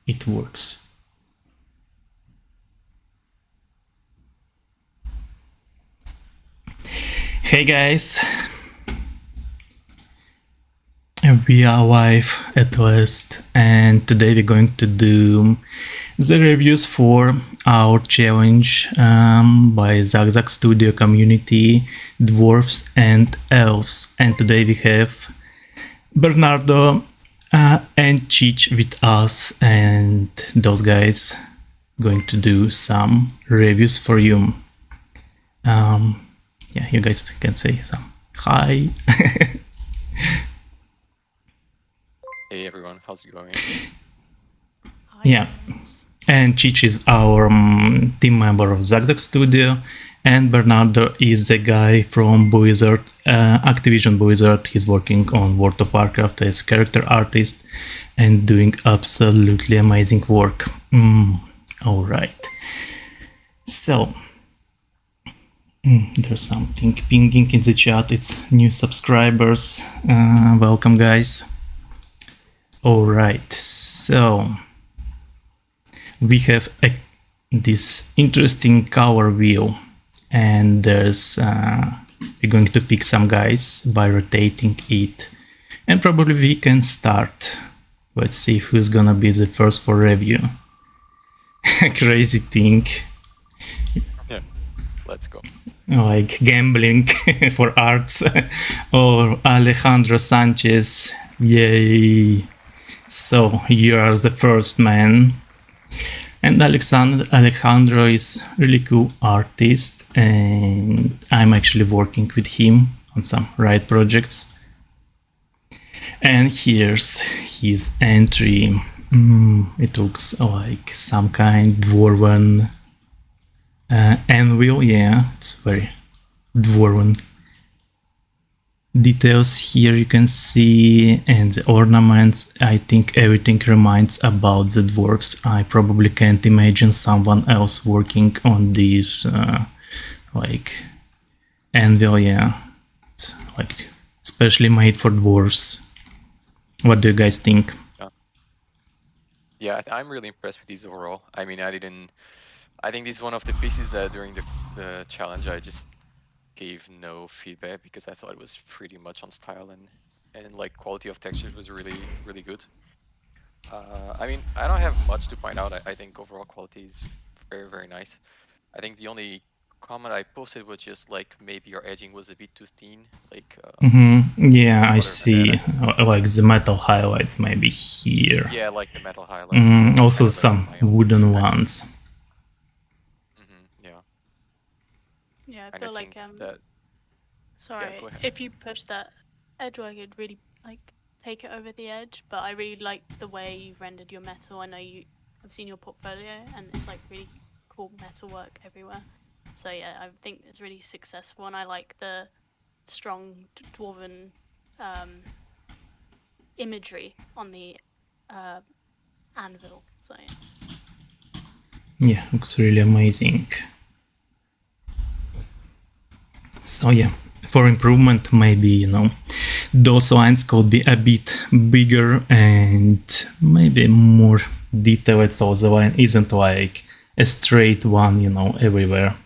it works. Hey guys, we are live at last, and today we're going to do the reviews for our challenge by ZugZug Studio Community, Dwarves and Elves. And today we have Bernardo and Cheech with us, and those guys going to do some reviews for you. Yeah, you guys can say some hi. Hey everyone, how's it going? Yeah, and Cheech is our team member of ZugZug Studio, and Bernardo is the guy from Blizzard, Activision Blizzard. He's working on World of Warcraft as character artist and doing absolutely amazing work. All right. So, there's something pinging in the chat. It's new subscribers. Welcome, guys. All right. So, we have this interesting color wheel, and there's we're going to pick some guys by rotating it, and probably we can start. Let's see who's gonna be the first for review. Crazy thing. Yeah, let's go. Like gambling for arts. Or Alejandro Sanchez. Yay. So you are the first man. And Alejandro is really cool artist, and I'm actually working with him on some Riot projects. And here's his entry. It looks like some kind dwarven anvil. Yeah, it's very dwarven. Details here you can see, and the ornaments. I think everything reminds about the dwarves. I probably can't imagine someone else working on these like anvil. Yeah, it's like especially made for dwarves. What do you guys think? Yeah, I'm really impressed with these overall. I mean, I think this is one of the pieces that during the challenge I just gave no feedback because I thought it was pretty much on style and like quality of textures was really good. I mean, I don't have much to point out. I think overall quality is very nice. I think the only comment I posted was just like maybe your edging was a bit too thin. Like yeah, I see. Like the metal highlights maybe here. Yeah, like the metal highlights. Also some wooden ones. Yeah. Yeah, I feel like that, sorry, yeah, if you push that edge, I could really like take it over the edge. But I really like the way you've rendered your metal. I know I've seen your portfolio, and it's like really cool metal work everywhere. So yeah, I think it's really successful, and I like the strong dwarven imagery on the anvil. So yeah, looks really amazing. So yeah, for improvement, maybe, you know, those lines could be a bit bigger and maybe more detailed, so the line isn't like a straight one, you know, everywhere.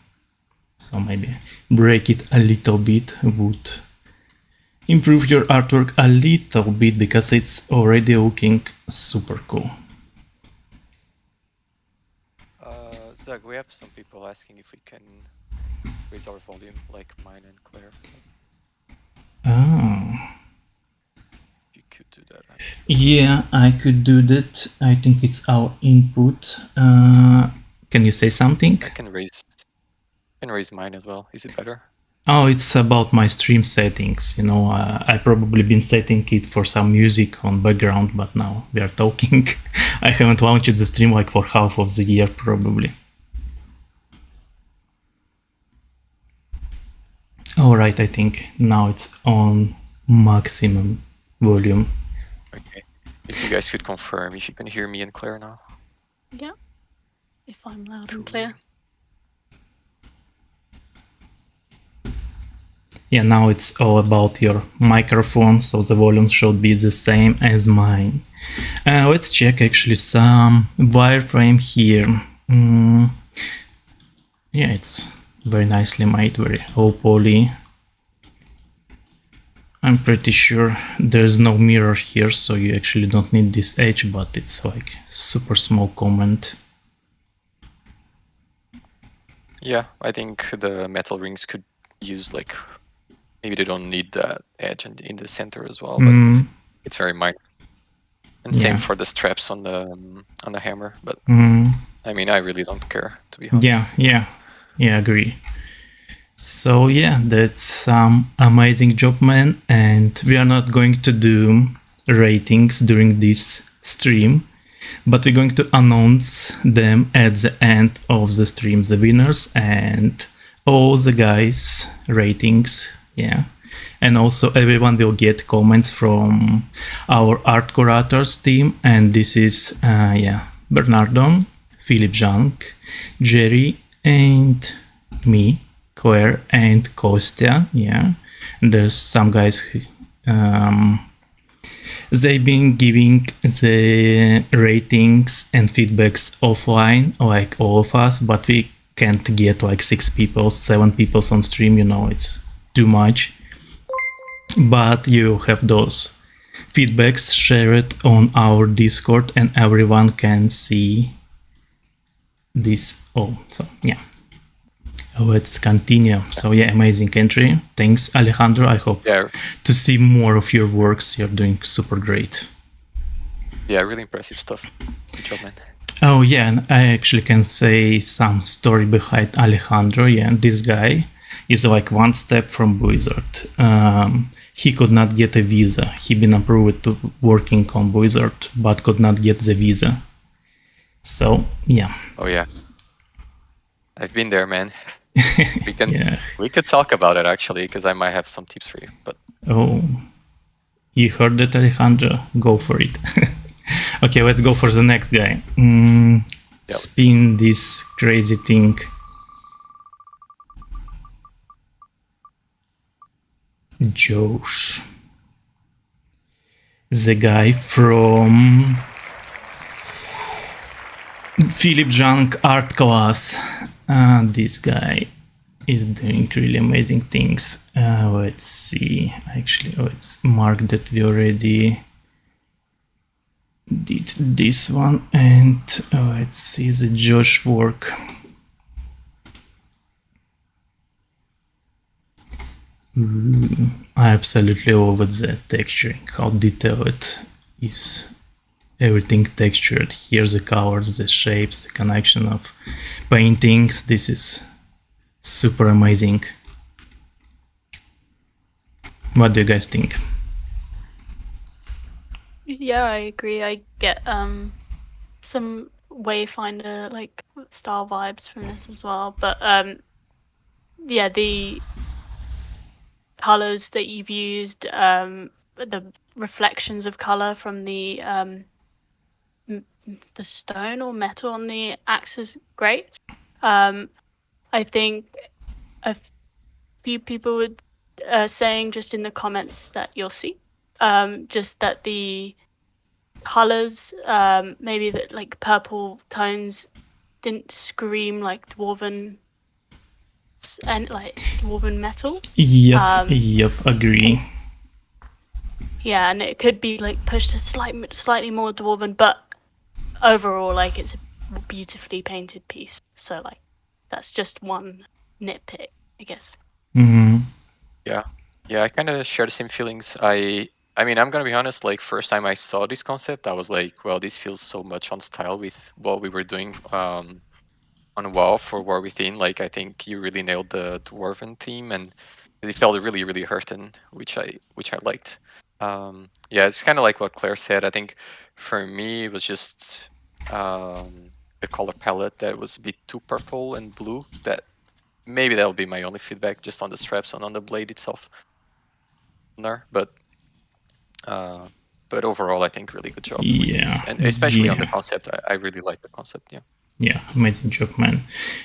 So maybe break it a little bit would improve your artwork a little bit, because it's already looking super cool. Zug, we have some people asking if we can raise our volume, like mine and Claire. Oh. You could do that. Yeah, I could do that. I think it's our input. Can you say something? I can raise mine as well. Is it better? Oh, it's about my stream settings. You know, I probably been setting it for some music on background, but now we are talking. I haven't launched the stream like for half of the year, probably. All right, I think now it's on maximum volume. Okay. If you guys could confirm if you can hear me and Claire now. yeah, if I'm loud and clear. Yeah, now it's all about your microphone, so the volume should be the same as mine. Let's check actually some wireframe here. Yeah, it's very nicely made, very low poly. I'm pretty sure there's no mirror here, so you actually don't need this edge, but it's like super small comment. Yeah, I think the metal rings could use like, maybe they don't need that edge in the center as well, but it's very minor. And same for the straps on the hammer, but I mean, I really don't care, to be honest. Yeah, agree. So yeah, that's some amazing job, man, and we are not going to do ratings during this stream, but we're going to announce them at the end of the stream, the winners and all the guys' ratings, yeah. And also everyone will get comments from our art curators team, and this is Bernardo, Philip Jean, Jerry, and me, Claire, and Kostya. Yeah, and there's some guys who they've been giving the ratings and feedbacks offline, like all of us, but we can't get like 6 people, 7 people on stream, you know, it's too much. But you have those feedbacks, share it on our Discord, and everyone can see this. Oh, so yeah. Let's continue. So yeah, amazing entry. Thanks, Alejandro. I hope to see more of your works. You're doing super great. Yeah, really impressive stuff. Good job, man. Oh yeah, and I actually can say some story behind Alejandro. Yeah, this guy is like one step from Blizzard. He could not get a visa. He been approved to working on Blizzard, but could not get the visa. So yeah. Oh yeah. I've been there, man. We could talk about it actually, because I might have some tips for you. But you heard that, Alejandro? Go for it. Okay, let's go for the next guy. Spin this crazy thing. Josh, the guy from Philip Junk art class. This guy is doing really amazing things. Let's see. Actually, let's mark that we already did this one, and let's see the Josh work. I absolutely love the texturing, how detailed it is. Everything textured. Here the colors, the shapes, the connection of paintings. This is super amazing. What do you guys think? Yeah, I agree. I get some Wayfinder like style vibes from this as well. But yeah, the colors that you've used, the reflections of color from the stone or metal on the axe is great. I think a few people were saying just in the comments that you'll see, just that the colors, maybe that like purple tones didn't scream like dwarven and like dwarven metal. Yep, agree. Yeah, and it could be like pushed to slightly more dwarven, but overall, like it's a beautifully painted piece. So like that's just one nitpick, I guess. Yeah, I kind of share the same feelings. I mean, I'm gonna be honest. Like first time I saw this concept, I was like, well, this feels so much on style with what we were doing on WoW for War Within. Like I think you really nailed the dwarven theme, and it felt really, really hurting, which I liked. Yeah, it's kind of like what Claire said. I think for me it was just the color palette that was a bit too purple and blue. That maybe that'll be my only feedback, just on the straps and on the blade itself. But overall, I think really good job. Yeah, and especially on the concept, I really like the concept. Yeah. Yeah, amazing job, man.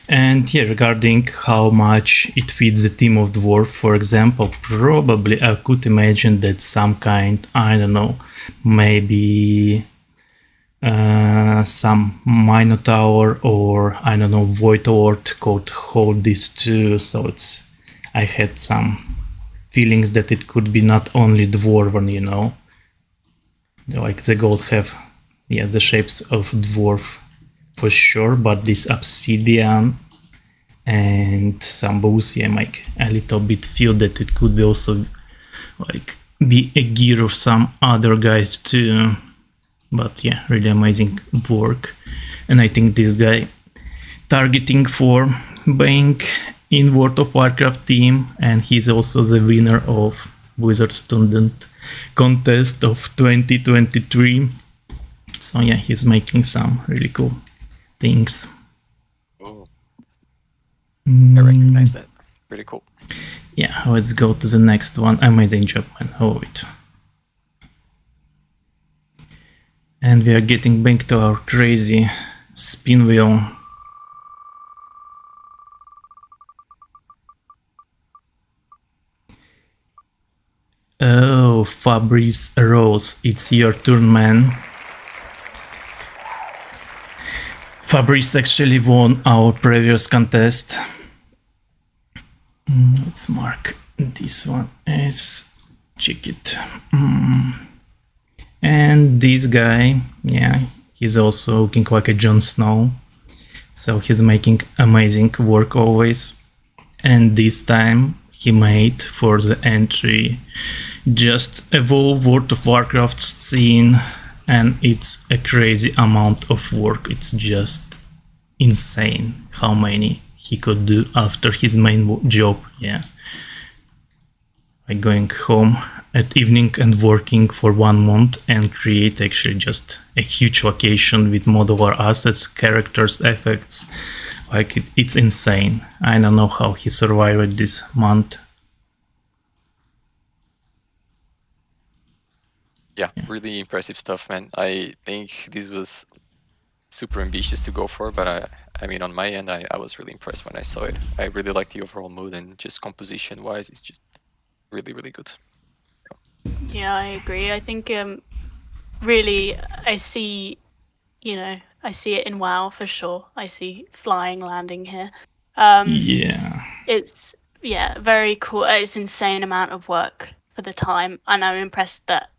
And yeah, regarding how much it fits the team of Dwarf, for example, probably I could imagine that some kind, I don't know, maybe some Minotaur or I don't know, Void Lord could hold these two. So I had some feelings that it could be not only Dwarven, you know, like the gold have, yeah, the shapes of Dwarf for sure, but this obsidian and some bows, yeah, make a little bit feel that it could be also like be a gear of some other guys too. But yeah, really amazing work. And I think this guy targeting for being in World of Warcraft team, and he's also the winner of Wizard Student contest of 2023. So yeah, he's making some really cool things. Oh, I recognize that. Pretty cool. Yeah, let's go to the next one. Amazing job, man. Oh, it. And we are getting back to our crazy spin wheel. Oh, Fabrice Rose, it's your turn, man. Fabrice actually won our previous contest. Let's mark this one as check it. And this guy, yeah, he's also looking like a Jon Snow. So he's making amazing work always. And this time he made for the entry just a whole World of Warcraft scene, and it's a crazy amount of work. It's just insane how many he could do after his main job. Yeah, like going home at evening and working for 1 month and create actually just a huge location with modular assets, characters, effects. Like it's insane. I don't know how he survived this month. Yeah, really impressive stuff, man. I think this was super ambitious to go for, but I mean, on my end, I was really impressed when I saw it. I really like the overall mood, and just composition-wise, it's just really, really good. Yeah, I agree. I think really I see, you know, I see it in WoW for sure. I see flying landing here. Yeah. It's very cool. It's insane amount of work for the time, and I'm impressed that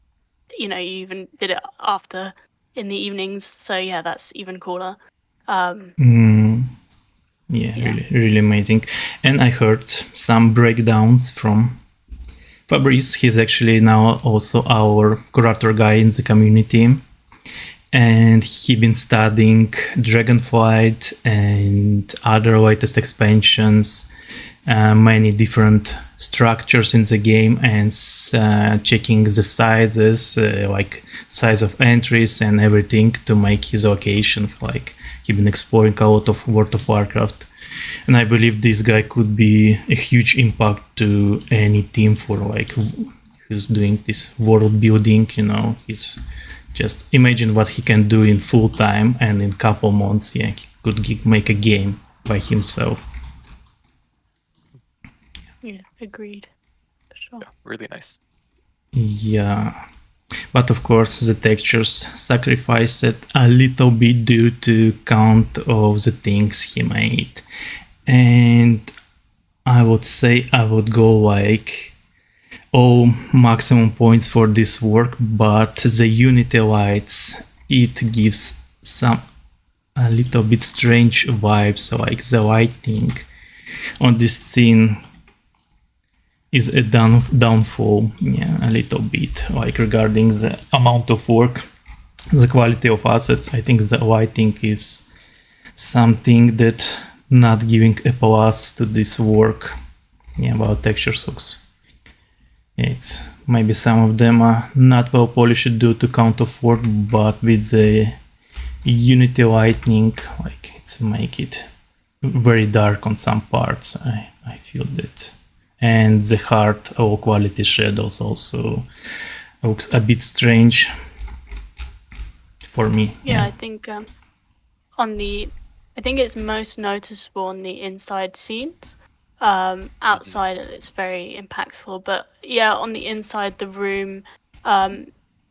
you even did it after in the evenings. So yeah, that's even cooler. Really, really amazing. And I heard some breakdowns from Fabrice. He's actually now also our curator guy in the community, and he been studying Dragonflight and other latest expansions, many different structures in the game, and checking the sizes, like size of entries and everything to make his location. Like he been exploring a lot of World of Warcraft, and I believe this guy could be a huge impact to any team for like who's doing this world building. He's just imagine what he can do in full time, and in couple months, he could make a game by himself. Yeah, agreed. For sure. Yeah, really nice. Yeah, but of course the textures sacrificed a little bit due to count of the things he made, and I would say I would go like all maximum points for this work, but the Unity lights, it gives a little bit strange vibes, like the lighting on this scene is a downfall, a little bit, like regarding the amount of work, the quality of assets. I think the lighting is something that not giving a plus to this work. About texture sucks. It's maybe some of them are not well polished due to count of work, but with the Unity lighting, like it's make it very dark on some parts. I feel that. And the hard low quality shadows also looks a bit strange for me. I think on the I think it's most noticeable on the inside scenes. Outside it's very impactful, but yeah, on the inside the room,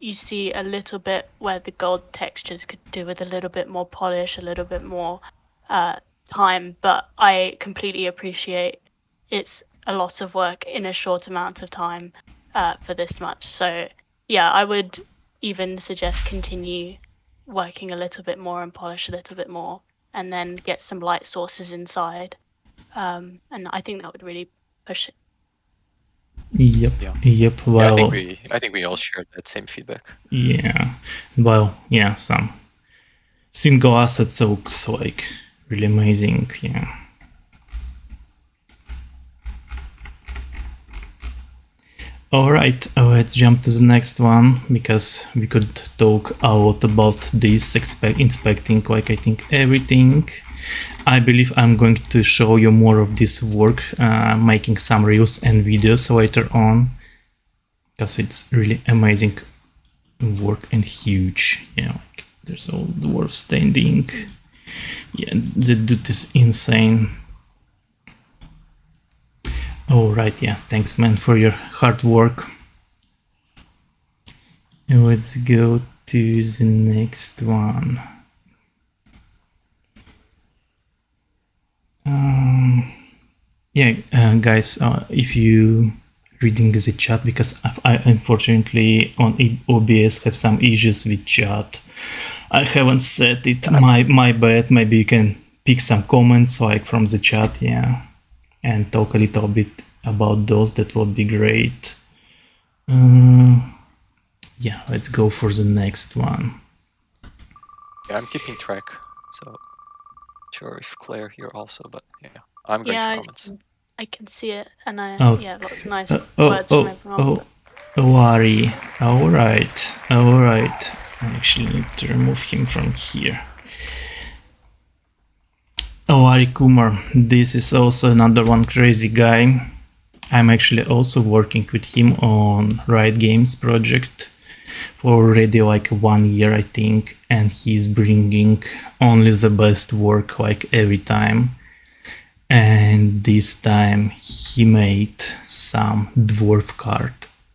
you see a little bit where the gold textures could do with a little bit more polish, a little bit more time. But I completely appreciate it's a lot of work in a short amount of time for this much. So yeah, I would even suggest continue working a little bit more and polish a little bit more, and then get some light sources inside. And I think that would really push it. Yep. Yeah. Yep. Yeah, Well, I think we all shared that same feedback. yeah. Well, yeah. Some single assets looks like really amazing. Yeah. All right, let's jump to the next one, because we could talk a lot about this, inspecting like I think everything. I believe I'm going to show you more of this work, making some reels and videos later on, because it's really amazing work and huge. Yeah, like there's all dwarves standing. Yeah, the dude is insane. Oh, right, yeah. Thanks, man, for your hard work. And let's go to the next one. Guys, if you reading the chat, because I unfortunately on OBS have some issues with chat. I haven't set it. My bad. Maybe you can pick some comments like from the chat, yeah, and talk a little bit about those. That would be great. Yeah, let's go for the next one. Yeah, I'm keeping track, so sure if Claire here also, but yeah, I'm going for comments. I can see it, and yeah, lots of nice words from everyone. Worry. All right. I actually need to remove him from here. Ari Kumar, this is also another one crazy guy. I'm actually also working with him on Riot Games project for already like 1 year, I think, and he's bringing only the best work like every time. And this time he made some dwarf card,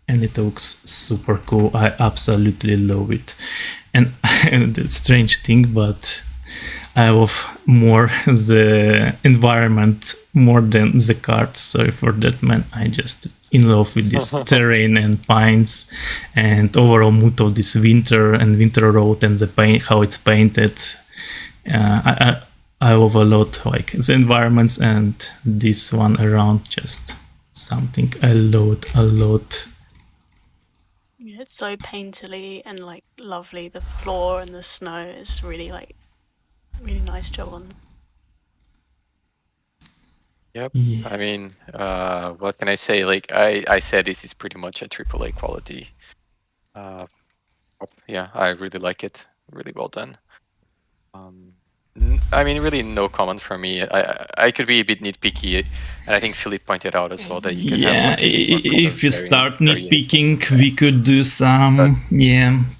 and it looks super cool. I absolutely love it. And the strange thing, but I love more the environment more than the cards. Sorry for that, man. I just in love with this terrain and pines and overall mood of this winter and winter road and the paint, how it's painted. I love a lot like the environments, and this one around just something I love a lot. Yeah, it's so painterly and like lovely. The floor and the snow is really like really nice job on. Yep. Yeah. I mean, what can I say? Like I said, this is pretty much a AAA quality. Yeah, I really like it. Really well done. I mean, really no comment from me. I could be a bit nitpicky, and I think Philip pointed out as well that you could have if you start nitpicking, we could do some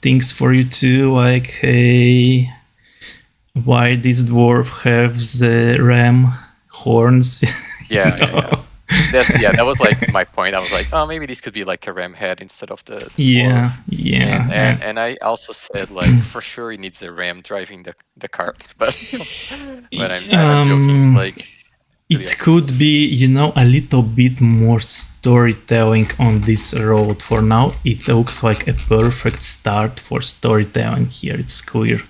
things for you too, like hey, why this dwarf have the ram horns? Yeah. That was like my point. I was like, oh, maybe this could be like a ram head instead of the dwarf. And I also said like for sure it needs a ram driving the cart, but I'm joking. Like it could be, a little bit more storytelling on this road. For now, it looks like a perfect start for storytelling here. It's clear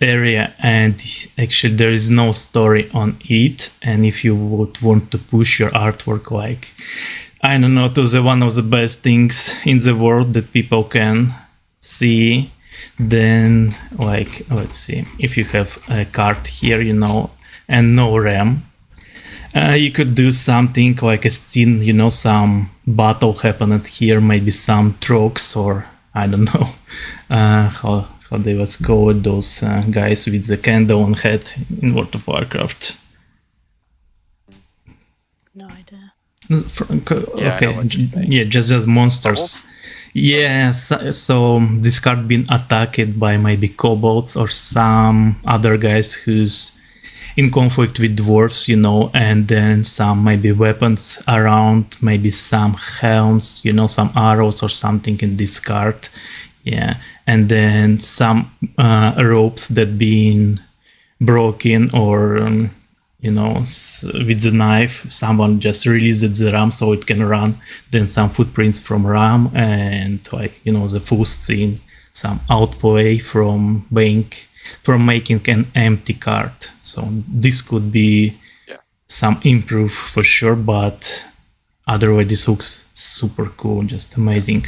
area, and actually there is no story on it. And if you would want to push your artwork like, I don't know, to the one of the best things in the world that people can see, then like, let's see, if you have a card here, and no ram, you could do something like a scene, some battle happened here, maybe some trucks, or I don't know how they was called, those guys with the candle on head in World of Warcraft. No idea. Okay, just monsters. Yeah, so this card been attacked by maybe kobolds or some other guys who's in conflict with dwarves, you know, and then some maybe weapons around, maybe some helms, you know, some arrows or something in this card. Yeah, and then some ropes that been broken or you know, with the knife someone just released the ram so it can run, then some footprints from ram, and like, you know, the full scene, some outplay from making an empty card. So this could be some improve for sure, but otherwise this looks super cool, just amazing.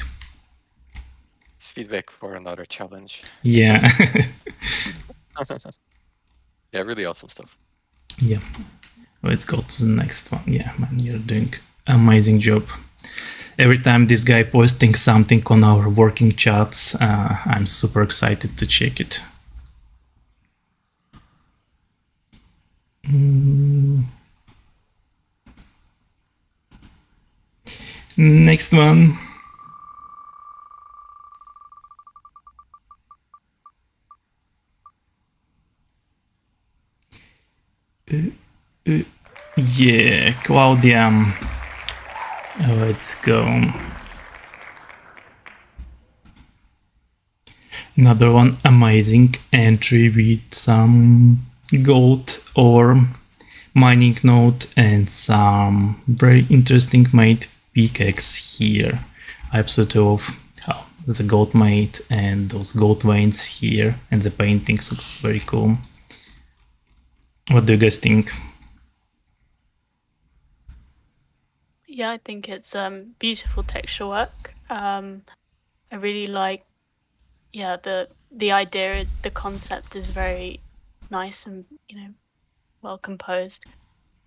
It's feedback for another challenge. Yeah. Yeah, really awesome stuff. Yeah, let's go to the next one. Yeah, man, you're doing amazing job. Every time this guy posting something on our working chats, I'm super excited to check it. Next one. Yeah, Claudia. Let's go. Another one amazing entry with some gold or mining node and some very interesting made pickaxe here. I absolutely love how the gold made and those gold veins here, and the paintings looks very cool. What do you guys think? Yeah, I think it's beautiful texture work. I really like, yeah, the idea is, the concept is very nice and, you know, well composed.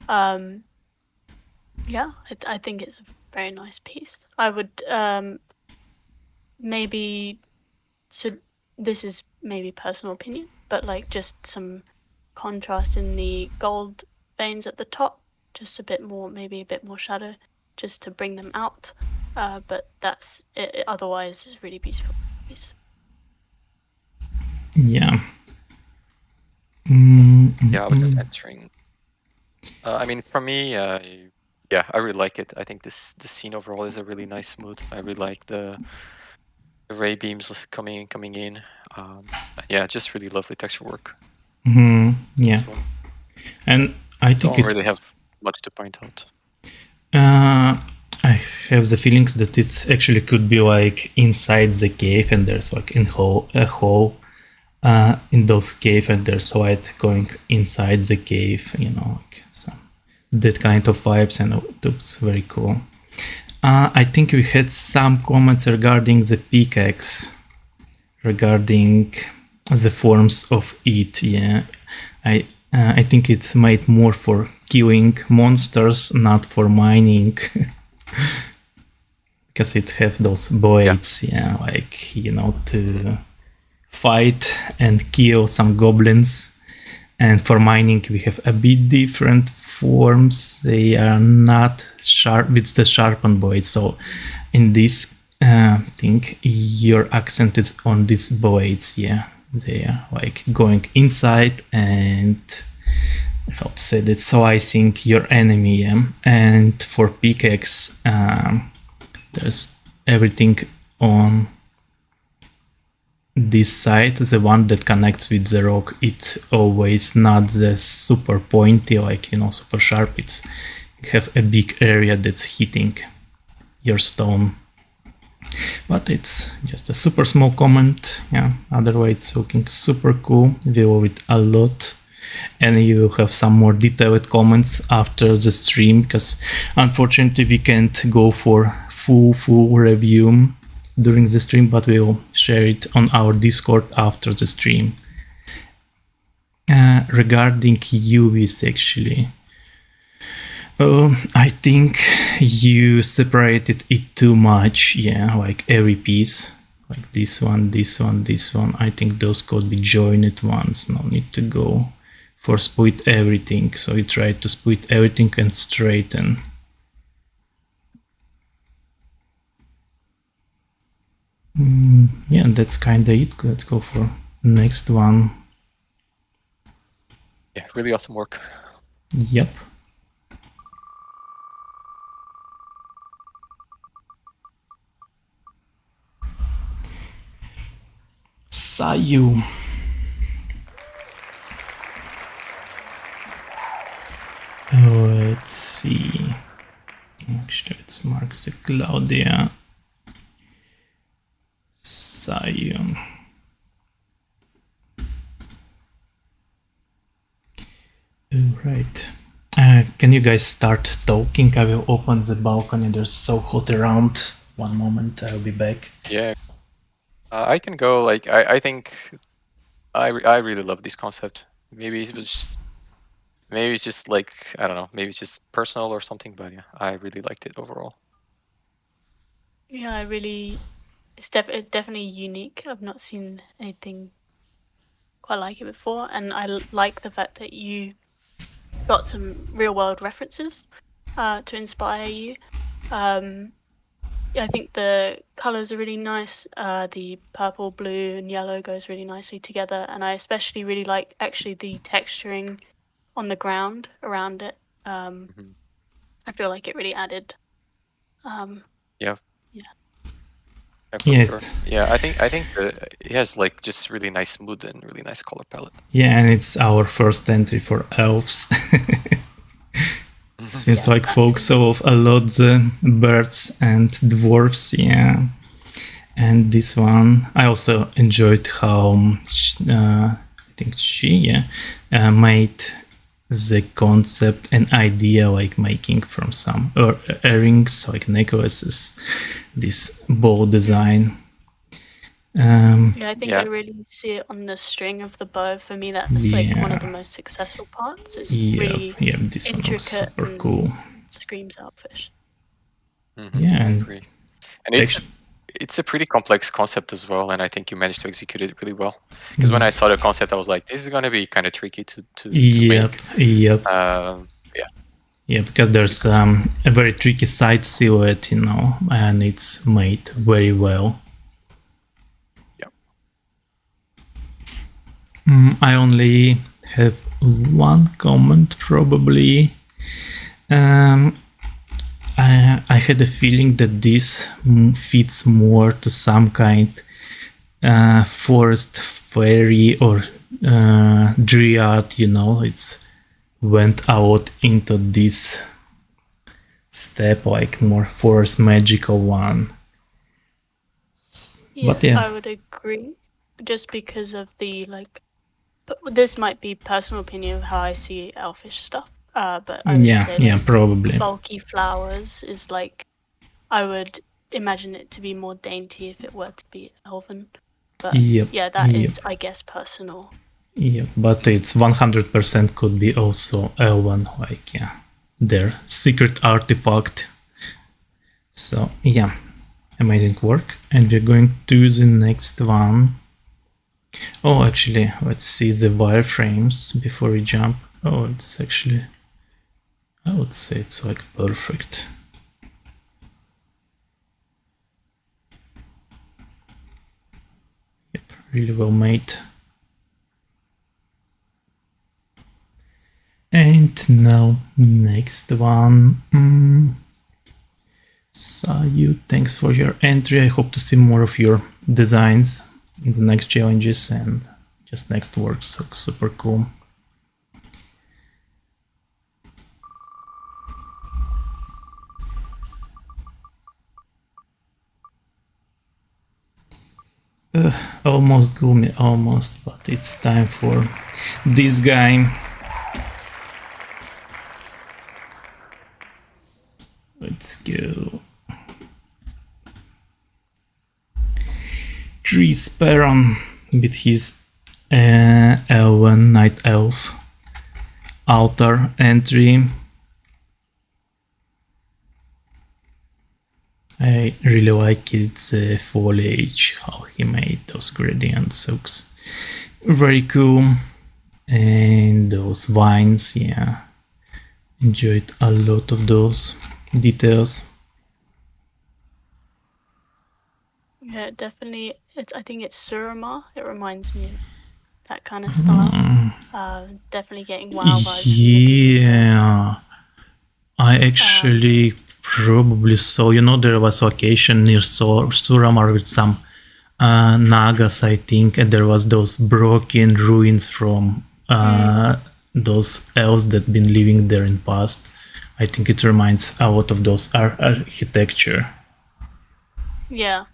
Yeah, I think it's a very nice piece. I would maybe, so this is maybe personal opinion, but like just some contrast in the gold veins at the top, just a bit more, maybe a bit more shadow, just to bring them out. But that's it. Otherwise, it's really beautiful piece. Yeah. Yeah, I was just entering. I mean, for me, yeah, I really like it. I think the scene overall is a really nice mood. I really like the ray beams coming in. Yeah, just really lovely texture work. Yeah, and I think don't really have much to point out. I have the feelings that it actually could be like inside the cave, and there's like a hole in those cave, and there's light going inside the cave, you know, like some that kind of vibes, and it looks very cool. I think we had some comments regarding the pickaxe, regarding the forms of it. Yeah, I think it's made more for killing monsters, not for mining. Because it have those blades, yeah, like, you know, to fight and kill some goblins. And for mining we have a bit different forms. They are not sharp with the sharpened blades. So in this thing, your accent is on these blades. Yeah, they are like going inside and how to say that, slicing your enemy. Yeah? And for pickaxe, there's everything on this side, the one that connects with the rock. It's always not the super pointy, like, you know, super sharp. It's, you have a big area that's hitting your stone. But it's just a super small comment. Yeah, otherwise it's looking super cool. We love it a lot. And you will have some more detailed comments after the stream, because unfortunately we can't go for full review during the stream, but we'll share it on our Discord after the stream. Regarding UVs, actually, I think you separated it too much. Yeah, like every piece, like this one, this one, this one. I think those could be joined ones. No need to go for split everything. So you try to split everything and straighten. Yeah, that's kinda it. Let's go for next one. Yeah, really awesome work. Yep. Sayu. Let's see. Actually, let's mark the Claudia. Sayu. Alright. Can you guys start talking? I will open the balcony. There's so hot around. One moment, I'll be back. Yeah, I can go. Like, I think I really love this concept. Maybe it's just like, I don't know. Maybe it's just personal or something. But yeah, I really liked it overall. Yeah, it's definitely unique. I've not seen anything quite like it before, and I like the fact that you got some real world references to inspire you. Yeah, I think the colors are really nice. The purple, blue, and yellow goes really nicely together, and I especially really like actually the texturing on the ground around it. I feel like it really added. Yeah. Yeah. Yeah, Yeah, I think it has like just really nice mood and really nice color palette. Yeah, and it's our first entry for Elves. Seems like folks saw a lot the birds and dwarves, yeah. And this one, I also enjoyed how I think she made the concept and idea, like making from some earrings, like necklaces, this bow design. Yeah, I think I really see it on the string of the bow. For me, that's like one of the most successful parts. It's really this one was super cool. Screams outfish. Yeah, I agree. And it's a pretty complex concept as well, and I think you managed to execute it really well. Because when I saw the concept, I was like, this is gonna be kind of tricky to make. Yeah, because there's a very tricky side silhouette, you know, and it's made very well. I only have one comment, probably. I had a feeling that this fits more to some kind forest fairy or dryad, you know, it's went out into this step, like more forest magical one. Yeah, but yeah, I would agree, just because of the like. But this might be personal opinion of how I see elfish stuff. But I would say like, probably bulky flowers is like, I would imagine it to be more dainty if it were to be elven. But yeah, that is, I guess, personal. Yeah, but it's 100% could be also elven, like their secret artifact. So yeah, amazing work, and we're going to the next one. Oh, actually, let's see the wireframes before we jump. Oh, it's actually, I would say it's like perfect. Yep, really well made. And now, next one. Sayu, thanks for your entry. I hope to see more of your designs in the next challenges and just next works. Looks super cool. Almost Gumi, almost, but it's time for this guy. Let's go. Chris Perron with his Elven Night Elf altar entry. I really like its foliage, how he made those gradients, looks very cool. And those vines, yeah, enjoyed a lot of those details. Yeah, definitely. I think it's Surama. It reminds me that kind of style. Definitely getting WoW vibes. Yeah, I actually probably saw, you know, there was location near Suramar with some Nagas, I think, and there was those broken ruins from those elves that been living there in past. I think it reminds a lot of those architecture. Yeah,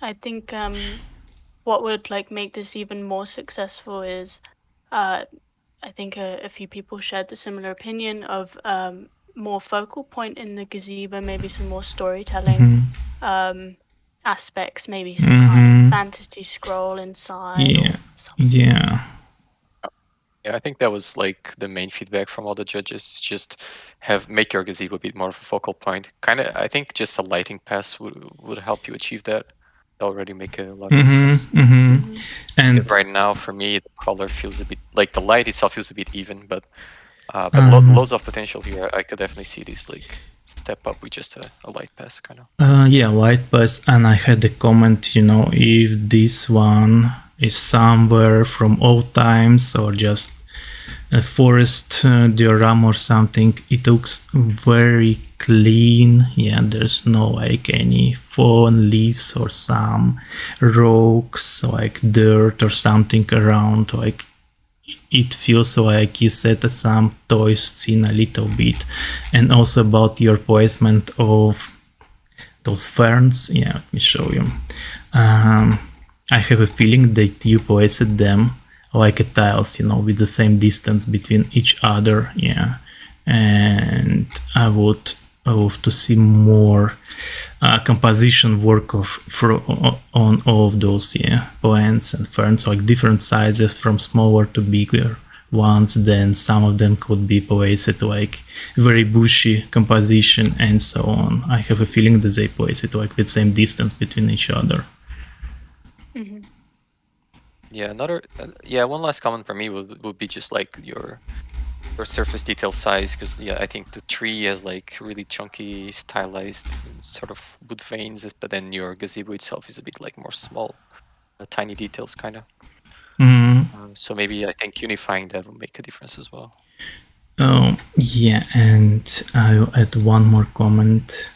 I think what would like make this even more successful is I think a few people shared the similar opinion of more focal point in the gazebo, maybe some more storytelling aspects, maybe some kind of fantasy scroll inside or something. Yeah. Yeah, I think that was like the main feedback from all the judges. Just make your gazebo a bit more of a focal point. Kind of, I think just a lighting pass would help you achieve that. Already make a lot of difference. And right now, for me, the color feels a bit like the light itself feels a bit even, but loads of potential here. I could definitely see this like step up with just a light pass kind of. Yeah, light pass, and I had a comment, you know, if this one is somewhere from old times or just a forest diorama or something, it looks very clean. Yeah, there's no like any fallen leaves or some rocks like dirt or something around. Like it feels like you set some toys in a little bit. And also about your placement of those ferns. Yeah, let me show you. I have a feeling that you placed them like a tiles, you know, with the same distance between each other. Yeah, and I would love to see more composition work on all of those plants and ferns, like different sizes from smaller to bigger ones. Then some of them could be placed like very bushy composition and so on. I have a feeling that they place it like with same distance between each other. Yeah, one last comment for me would be just like your surface detail size, because I think the tree has like really chunky, stylized sort of wood veins, but then your gazebo itself is a bit like more small, tiny details kind of. So maybe I think unifying that will make a difference as well. Oh yeah, and I'll add one more comment.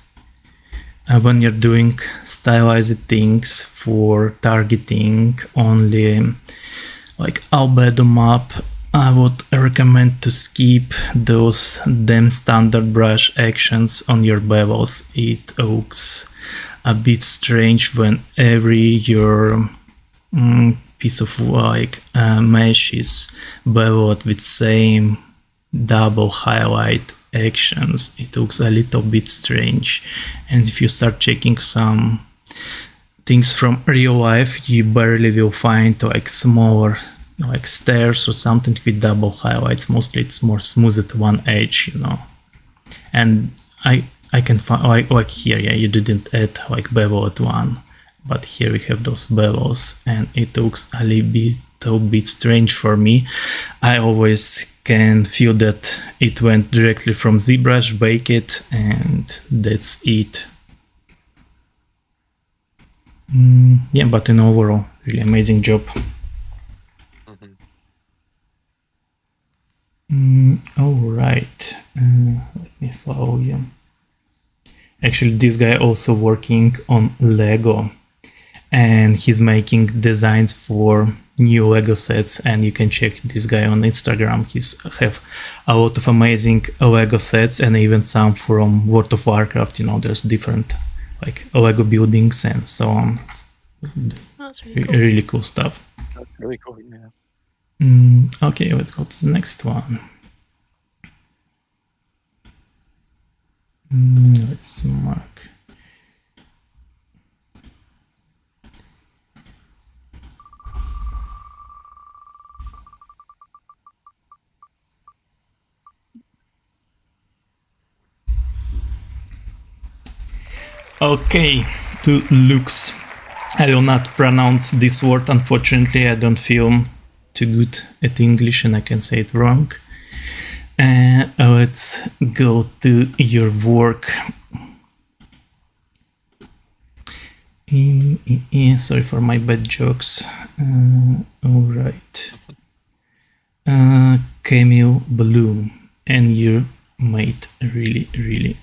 When you're doing stylized things for targeting only like albedo map, I would recommend to skip those damn standard brush actions on your bevels. It looks a bit strange when your piece of like mesh is beveled with same double highlight actions. It looks a little bit strange, and if you start checking some things from real life, you barely will find like smaller like stairs or something with double highlights. Mostly it's more smooth at one edge, you know. And I can find like here, yeah, you didn't add like bevel at one, but here we have those bevels and it looks a little bit strange for me. I always can feel that it went directly from ZBrush, bake it, and that's it. Yeah, but in overall, really amazing job. All right, let me follow you. Actually, this guy also working on Lego, and he's making designs for new Lego sets, and you can check this guy on Instagram. He's have a lot of amazing Lego sets, and even some from World of Warcraft. You know, there's different like Lego buildings and so on. That's really cool. Really cool stuff. That's really cool, yeah. Okay, let's go to the next one. Let's mark. Okay, to looks. I will not pronounce this word, unfortunately. I don't feel too good at English and I can say it wrong. Let's go to your work. Sorry for my bad jokes. All right. Camille Bloom, and you made really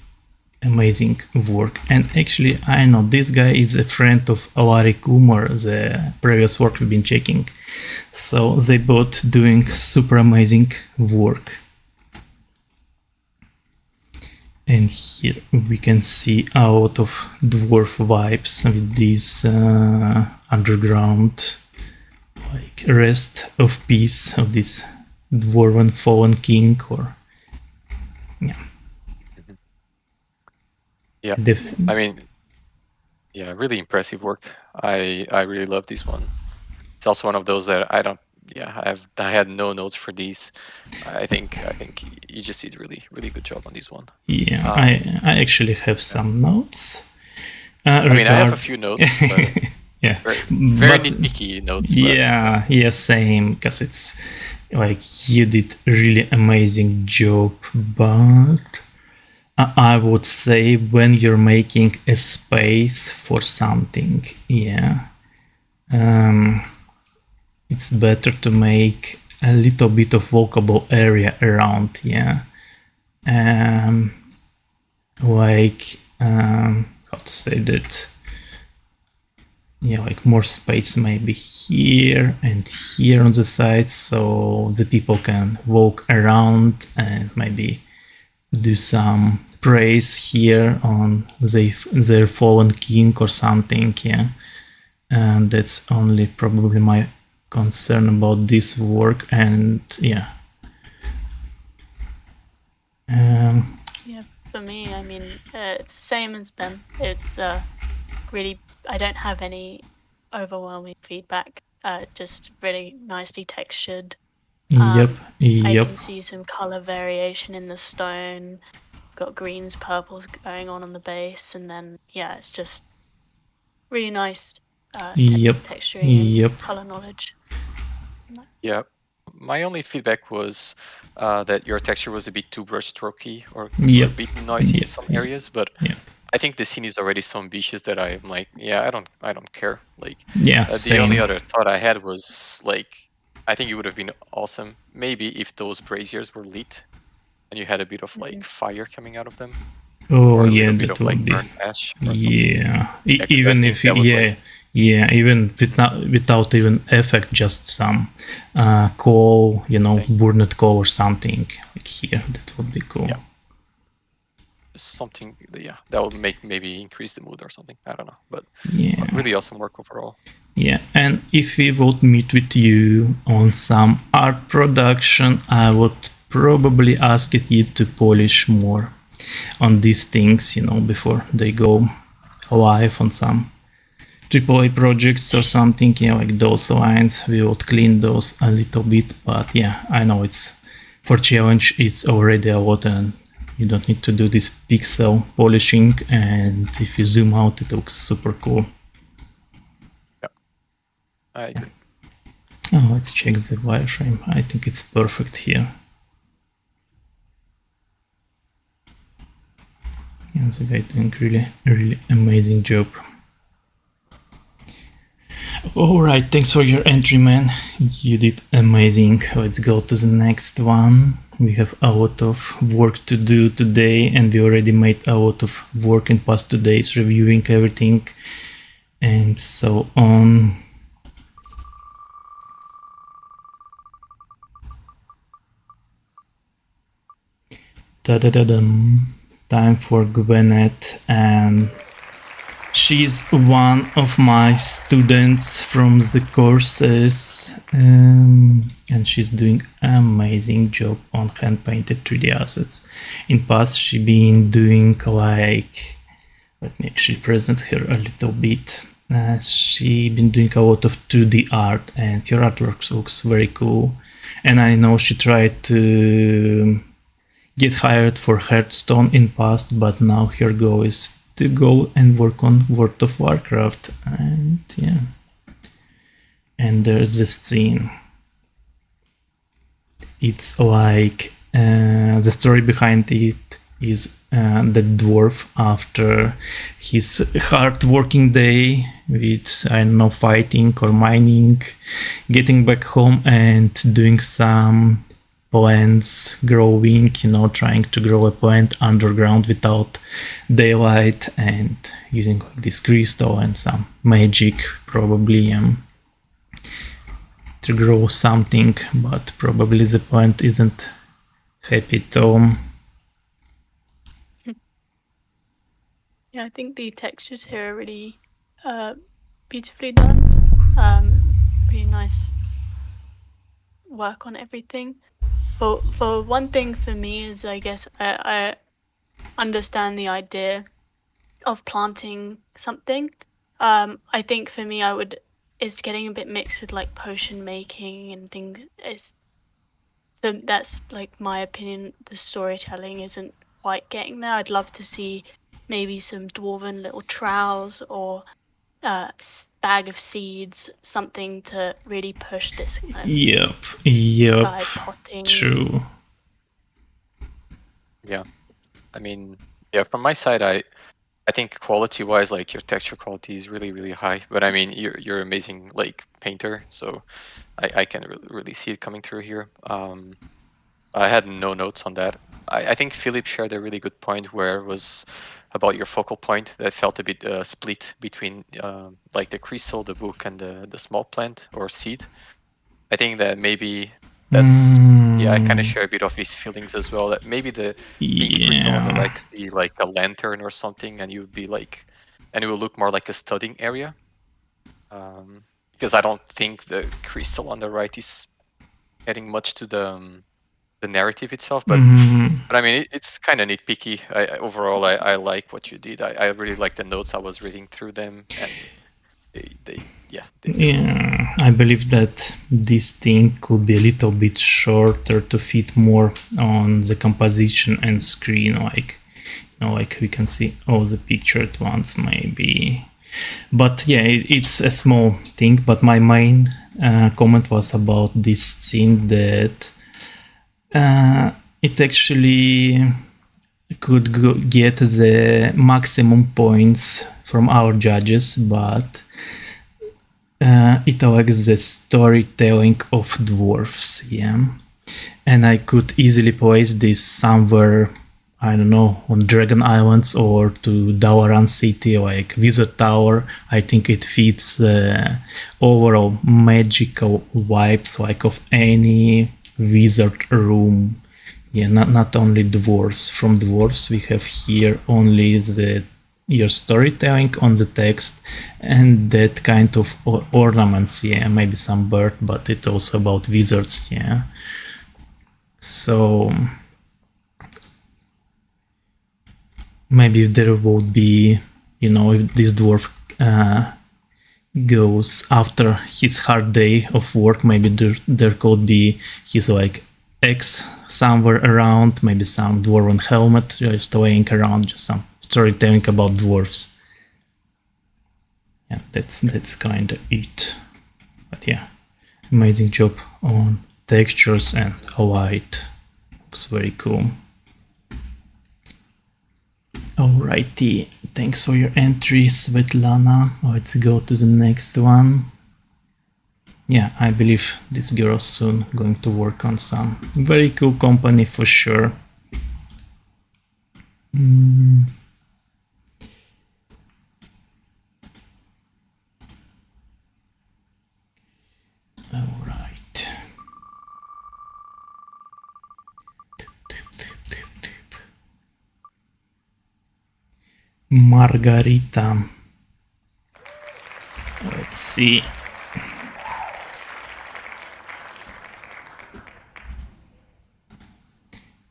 amazing work. And actually, I know this guy is a friend of Alaric Umar, the previous work we've been checking. So they both doing super amazing work. And here we can see a lot of dwarf vibes with this underground, like rest of peace of this dwarven fallen king, or yeah. Yeah, I mean, yeah, really impressive work. I really love this one. It's also one of those that I don't. Yeah, I had no notes for these. I think you just did really good job on this one. Yeah, I actually have some notes. I mean, I have a few notes. But yeah, very nitpicky notes. Yeah, yeah, same. Because it's like you did really amazing job, but I would say when you're making a space for something, yeah, it's better to make a little bit of walkable area around, yeah. Like, how to say that? Yeah, like more space maybe here and here on the side, so the people can walk around and maybe do some praise here on their fallen king or something, yeah. And that's only probably my concern about this work, and yeah. Yeah, for me, I mean, it's same as Ben. It's really, I don't have any overwhelming feedback. Just really nicely textured. Yep. I can see some color variation in the stone. Got greens, purples going on the base, and then yeah, it's just really nice texturing and color knowledge. Yeah, my only feedback was that your texture was a bit too brushstrokey or a bit noisy in some areas, but I think the scene is already so ambitious that I'm like, yeah, I don't care. Like, the only other thought I had was like, I think it would have been awesome maybe if those braziers were lit and you had a bit of like fire coming out of them. Oh yeah, that of, like be burnt ash. Yeah, even if even without even effect, just some coal, you know, burned coal or something like here. That would be cool. Yeah. Something, that would maybe increase the mood or something. I don't know, but really awesome work overall. Yeah, and if we would meet with you on some art production, I would probably ask you to polish more on these things, you know, before they go live on some AAA projects or something. Yeah, like those lines, we would clean those a little bit, but yeah, I know it's for challenge, it's already a lot, and you don't need to do this pixel polishing, and if you zoom out, it looks super cool. Yeah, I agree. Oh, let's check the wireframe. I think it's perfect here. Yeah, the guy doing really amazing job. Alright, thanks for your entry, man. You did amazing. Let's go to the next one. We have a lot of work to do today, and we already made a lot of work in past 2 days reviewing everything and so on. Time for Gwyneth, and she's one of my students from the courses, and she's doing an amazing job on hand-painted 3D assets. In past, she been doing like, let me actually present her a little bit. She been doing a lot of 2D art, and her artwork looks very cool. And I know she tried to get hired for Hearthstone in past, but now her goal is to go and work on World of Warcraft, and yeah. And there's this scene. It's like the story behind it is the dwarf after his hard working day with, I don't know, fighting or mining, getting back home and doing some plants growing, you know, trying to grow a plant underground without daylight and using this crystal and some magic probably to grow something, but probably the plant isn't happy though. Yeah, I think the textures here are really beautifully done. Really nice work on everything. For one thing for me is, I guess I understand the idea of planting something. I think for me it's getting a bit mixed with like potion making and things. That's like my opinion. The storytelling isn't quite getting there. I'd love to see maybe some dwarven little trowels or bag of seeds, something to really push this kind of Yep, potting. true. Yeah, I mean, yeah, from my side, I think quality-wise, like your texture quality is really, really high. But I mean, you're amazing like painter, so I can really see it coming through here. I had no notes on that. I think Philip shared a really good point where it was about your focal point that felt a bit split between like the crystal, the book, and the small plant or seed. I think that maybe that's I kind of share a bit of his feelings as well. That maybe the pink crystal on the right could be like a lantern or something, and you'd be like, and it will look more like a studying area. Because I don't think the crystal on the right is adding much to the narrative itself, but I mean it's kind of nitpicky. Overall I like what you did. I really like the notes. I was reading through them, and I believe that this thing could be a little bit shorter to fit more on the composition and screen, like, you know, like we can see all the picture at once maybe. But yeah, it's a small thing, but my main comment was about this scene that it actually could get the maximum points from our judges, but it lacks the storytelling of dwarfs, yeah. And I could easily place this somewhere, I don't know, on Dragon Islands or to Dalaran City, like Wizard Tower. I think it fits the overall magical vibes like of any wizard room. Yeah, not only dwarves. From dwarves we have here only your storytelling on the text and that kind of ornaments, yeah, maybe some bird, but it's also about wizards, yeah. So maybe if there would be, you know, if this dwarf goes after his hard day of work, maybe there could be his like X somewhere around, maybe some dwarven helmet just laying around, just some storytelling about dwarves. Yeah, that's kind of it. But yeah, amazing job on textures and light. Looks very cool. Alrighty, thanks for your entry, Svetlana. Let's go to the next one. Yeah, I believe this girl soon going to work on some very cool company for sure. All right. Margarita. Let's see.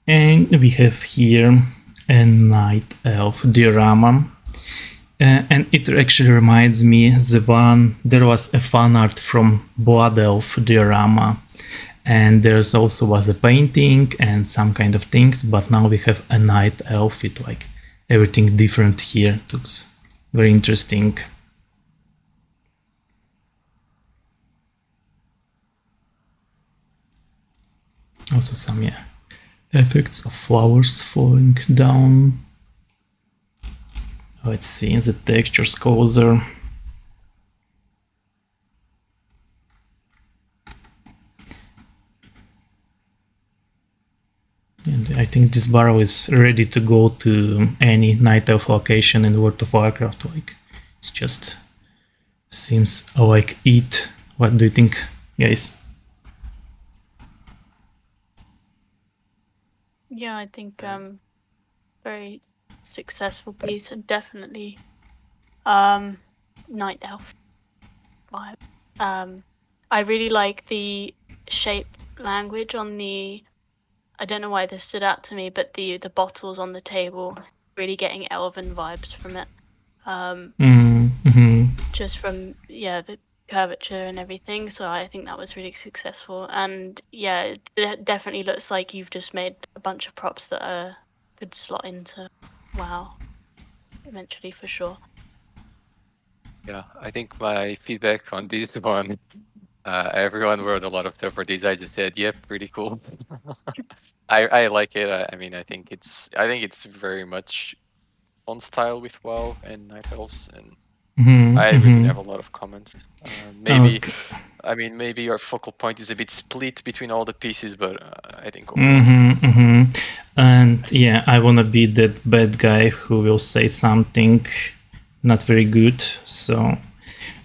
And we have here a night elf diorama. And it actually reminds me there was a fan art from Blood Elf diorama, and there's also was a painting and some kind of things, but now we have a night elf with like everything different here. It looks very interesting. Also some, yeah, effects of flowers falling down Let's see the textures closer. And I think this barrel is ready to go to any Night Elf location in World of Warcraft. Like, it's just seems like it. What do you think, guys? Yeah, I think very successful piece, and definitely Night Elf vibe. I really like the shape language on the, I don't know why this stood out to me, but the bottles on the table, really getting Elven vibes from it. Just from, yeah, the curvature and everything. So I think that was really successful. And yeah, it definitely looks like you've just made a bunch of props that could slot into WoW eventually, for sure. Yeah, I think my feedback on this one, everyone wrote a lot of stuff for this. I just said, yep, pretty cool. I like it. I mean, I think it's very much on style with WoW and Night Elves, and I really didn't have a lot of comments. Maybe, I mean, maybe your focal point is a bit split between all the pieces, but I think. And yeah, I wanna be that bad guy who will say something not very good. So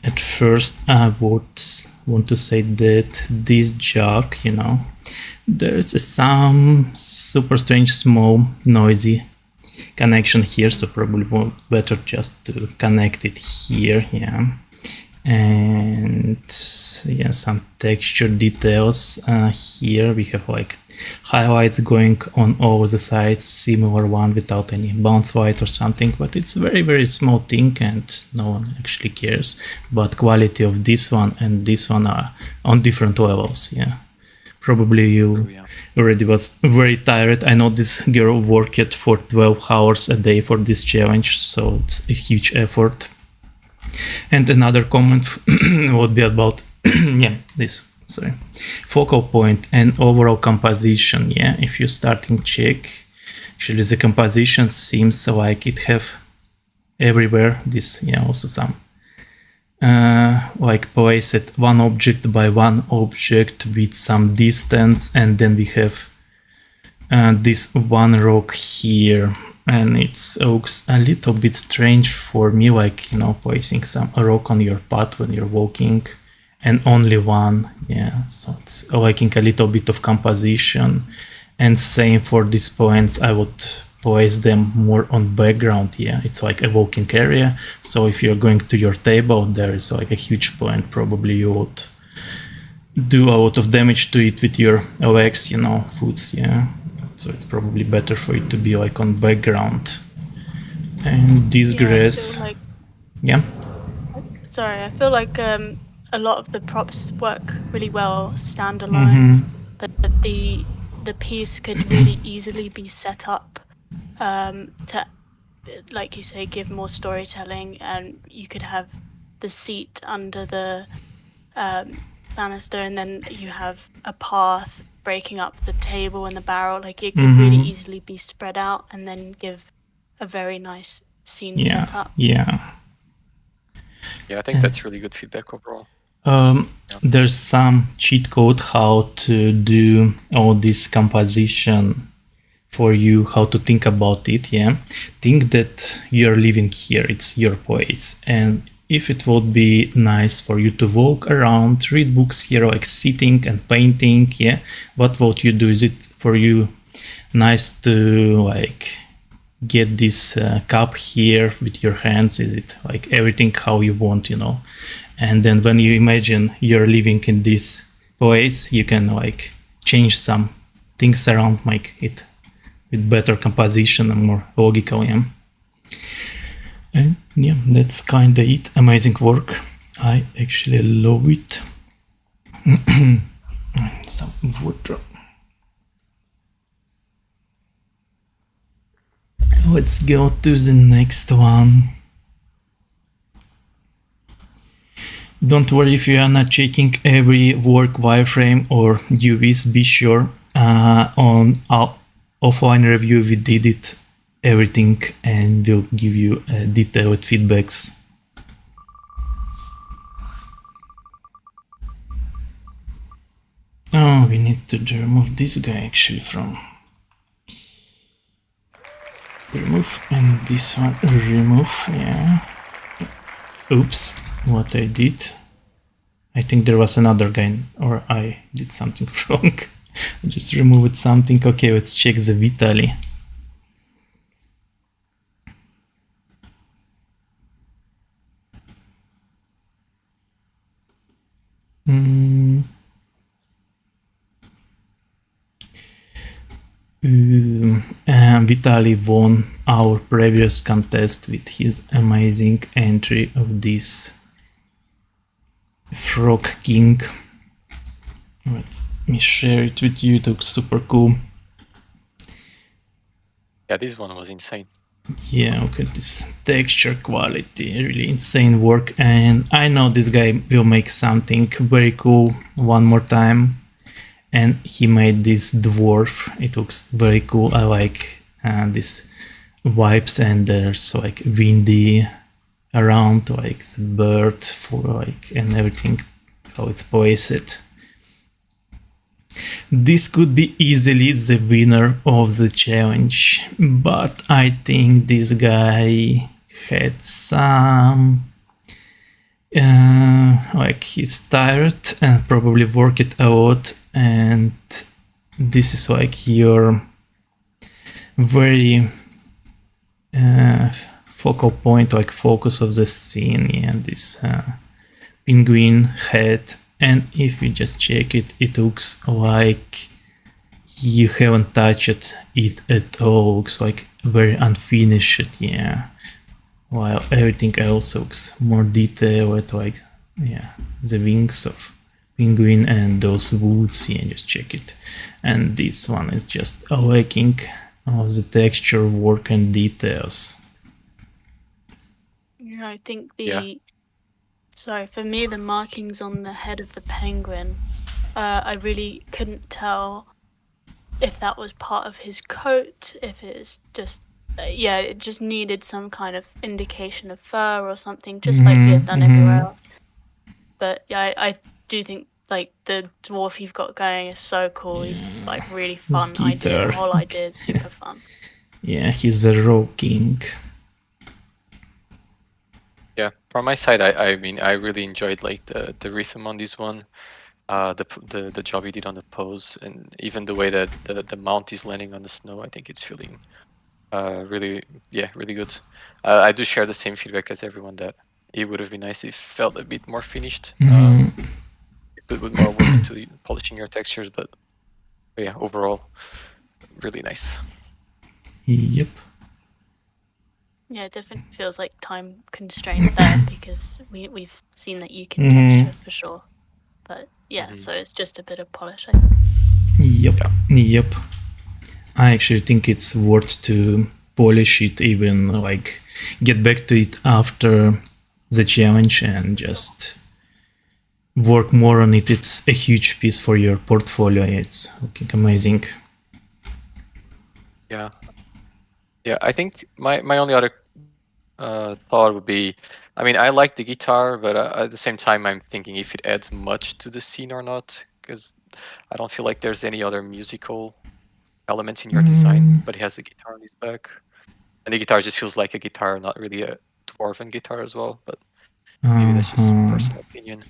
at first, I would want to say that this jug, you know, there's some super strange, small, noisy connection here, so probably better just to connect it here, yeah. And yeah, some texture details here. We have like highlights going on all the sides, similar one without any bounce white or something, but it's a very small thing and no one actually cares. But quality of this one and this one are on different levels, yeah. Probably you already was very tired. I know this girl worked for 12 hours a day for this challenge, so it's a huge effort. And another comment would be about focal point and overall composition. Yeah, if you starting check, actually the composition seems like it have everywhere this, yeah, also some like place it one object by one object with some distance, and then we have this one rock here, and it looks a little bit strange for me, like, you know, placing some rock on your path when you're walking and only one, yeah, so it's lacking a little bit of composition. And same for these points, I would place them more on background, yeah, it's like a walking area, so if you're going to your table, there is like a huge point, probably you would do a lot of damage to it with your legs, you know, foots, yeah, so it's probably better for it to be like on background. And this grass, like, yeah, sorry, I feel like a lot of the props work really well standalone, but the piece could really easily be set up to, like you say, give more storytelling, and you could have the seat under the banister, and then you have a path breaking up the table and the barrel. Like, it could really easily be spread out and then give a very nice scene setup. Yeah, I think that's really good feedback overall. There's some cheat code how to do all this composition for you, how to think about it, yeah. Think that you're living here, it's your place, and if it would be nice for you to walk around, read books here, like sitting and painting, yeah, what would you do? Is it for you nice to like get this cup here with your hands? Is it like everything how you want, you know? And then when you imagine you're living in this place, you can like change some things around, make it with better composition and more logical, yeah. And yeah, that's kinda it. Amazing work. I actually love it. Some water. Let's go to the next one. Don't worry if you are not checking every work wireframe or UVs, be sure on our offline review we did it everything and will give you detailed feedbacks. Oh, we need to remove this guy actually from remove, and this one remove. Yeah. Oops, what I did. I think there was another guy, or I did something wrong. I just removed something. Okay, let's check the Vitali. Vitali won our previous contest with his amazing entry of this Frog King. Let me share it with you. It looks super cool. Yeah, this one was insane. Yeah, look at this texture quality, really insane work. And I know this guy will make something very cool one more time. And he made this dwarf. It looks very cool. I like these vibes, and there's like windy around, like the bird for like, and everything, how it's poised. This could be easily the winner of the challenge, but I think this guy had some like he's tired and probably worked a lot, and this is like your very focal point, like focus of the scene. Yeah, this penguin head. And if we just check it, it looks like you haven't touched it at all. Looks like very unfinished, yeah. While everything else looks more detailed, like, yeah, the wings of penguin and those woods, yeah, just check it. And this one is just lacking of the texture work and details. Yeah, I think sorry, for me, the markings on the head of the penguin, I really couldn't tell if that was part of his coat, if it was just, yeah, it just needed some kind of indication of fur or something, just like we had done everywhere else. But yeah, I do think like the dwarf you've got going is so cool. He's like really fun idea. The whole idea is super fun. Yeah, he's a raw king. Yeah, from my side, I mean, I really enjoyed like the rhythm on this one, the job he did on the pose, and even the way that the mount is landing on the snow. I think it's feeling really good. I do share the same feedback as everyone that it would have been nice if it felt a bit more finished. Put more work into polishing your textures, but yeah, overall, really nice. Yep. Yeah, it definitely feels like time constraint there because we've seen that you can texture for sure. But yeah, so it's just a bit of polish, I think. Yep. I actually think it's worth to polish it, even like get back to it after the challenge and just work more on it. It's a huge piece for your portfolio. It's looking amazing. Yeah, I think my only other thought would be, I mean, I like the guitar, but at the same time, I'm thinking if it adds much to the scene or not, because I don't feel like there's any other musical elements in your design, but he has a guitar on his back. And the guitar just feels like a guitar, not really a dwarven guitar as well, but maybe that's just personal opinion.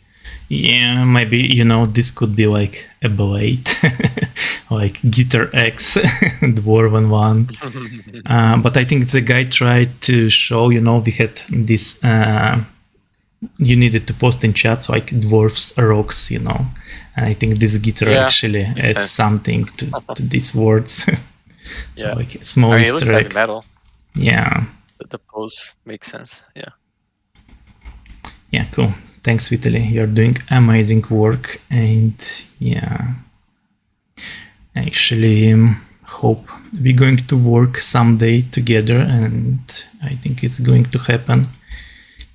Yeah, maybe, this could be like a blade, like Guitar X, Dwarven one. But I think the guy tried to show, we had this, you needed to post in chats like Dwarves rocks, And I think this guitar actually adds something to these words. So like a small it looks like metal. Yeah. The pose makes sense, yeah. Yeah, cool. Thanks, Vitaly. You're doing amazing work, and yeah, actually hope we're going to work someday together, and I think it's going to happen.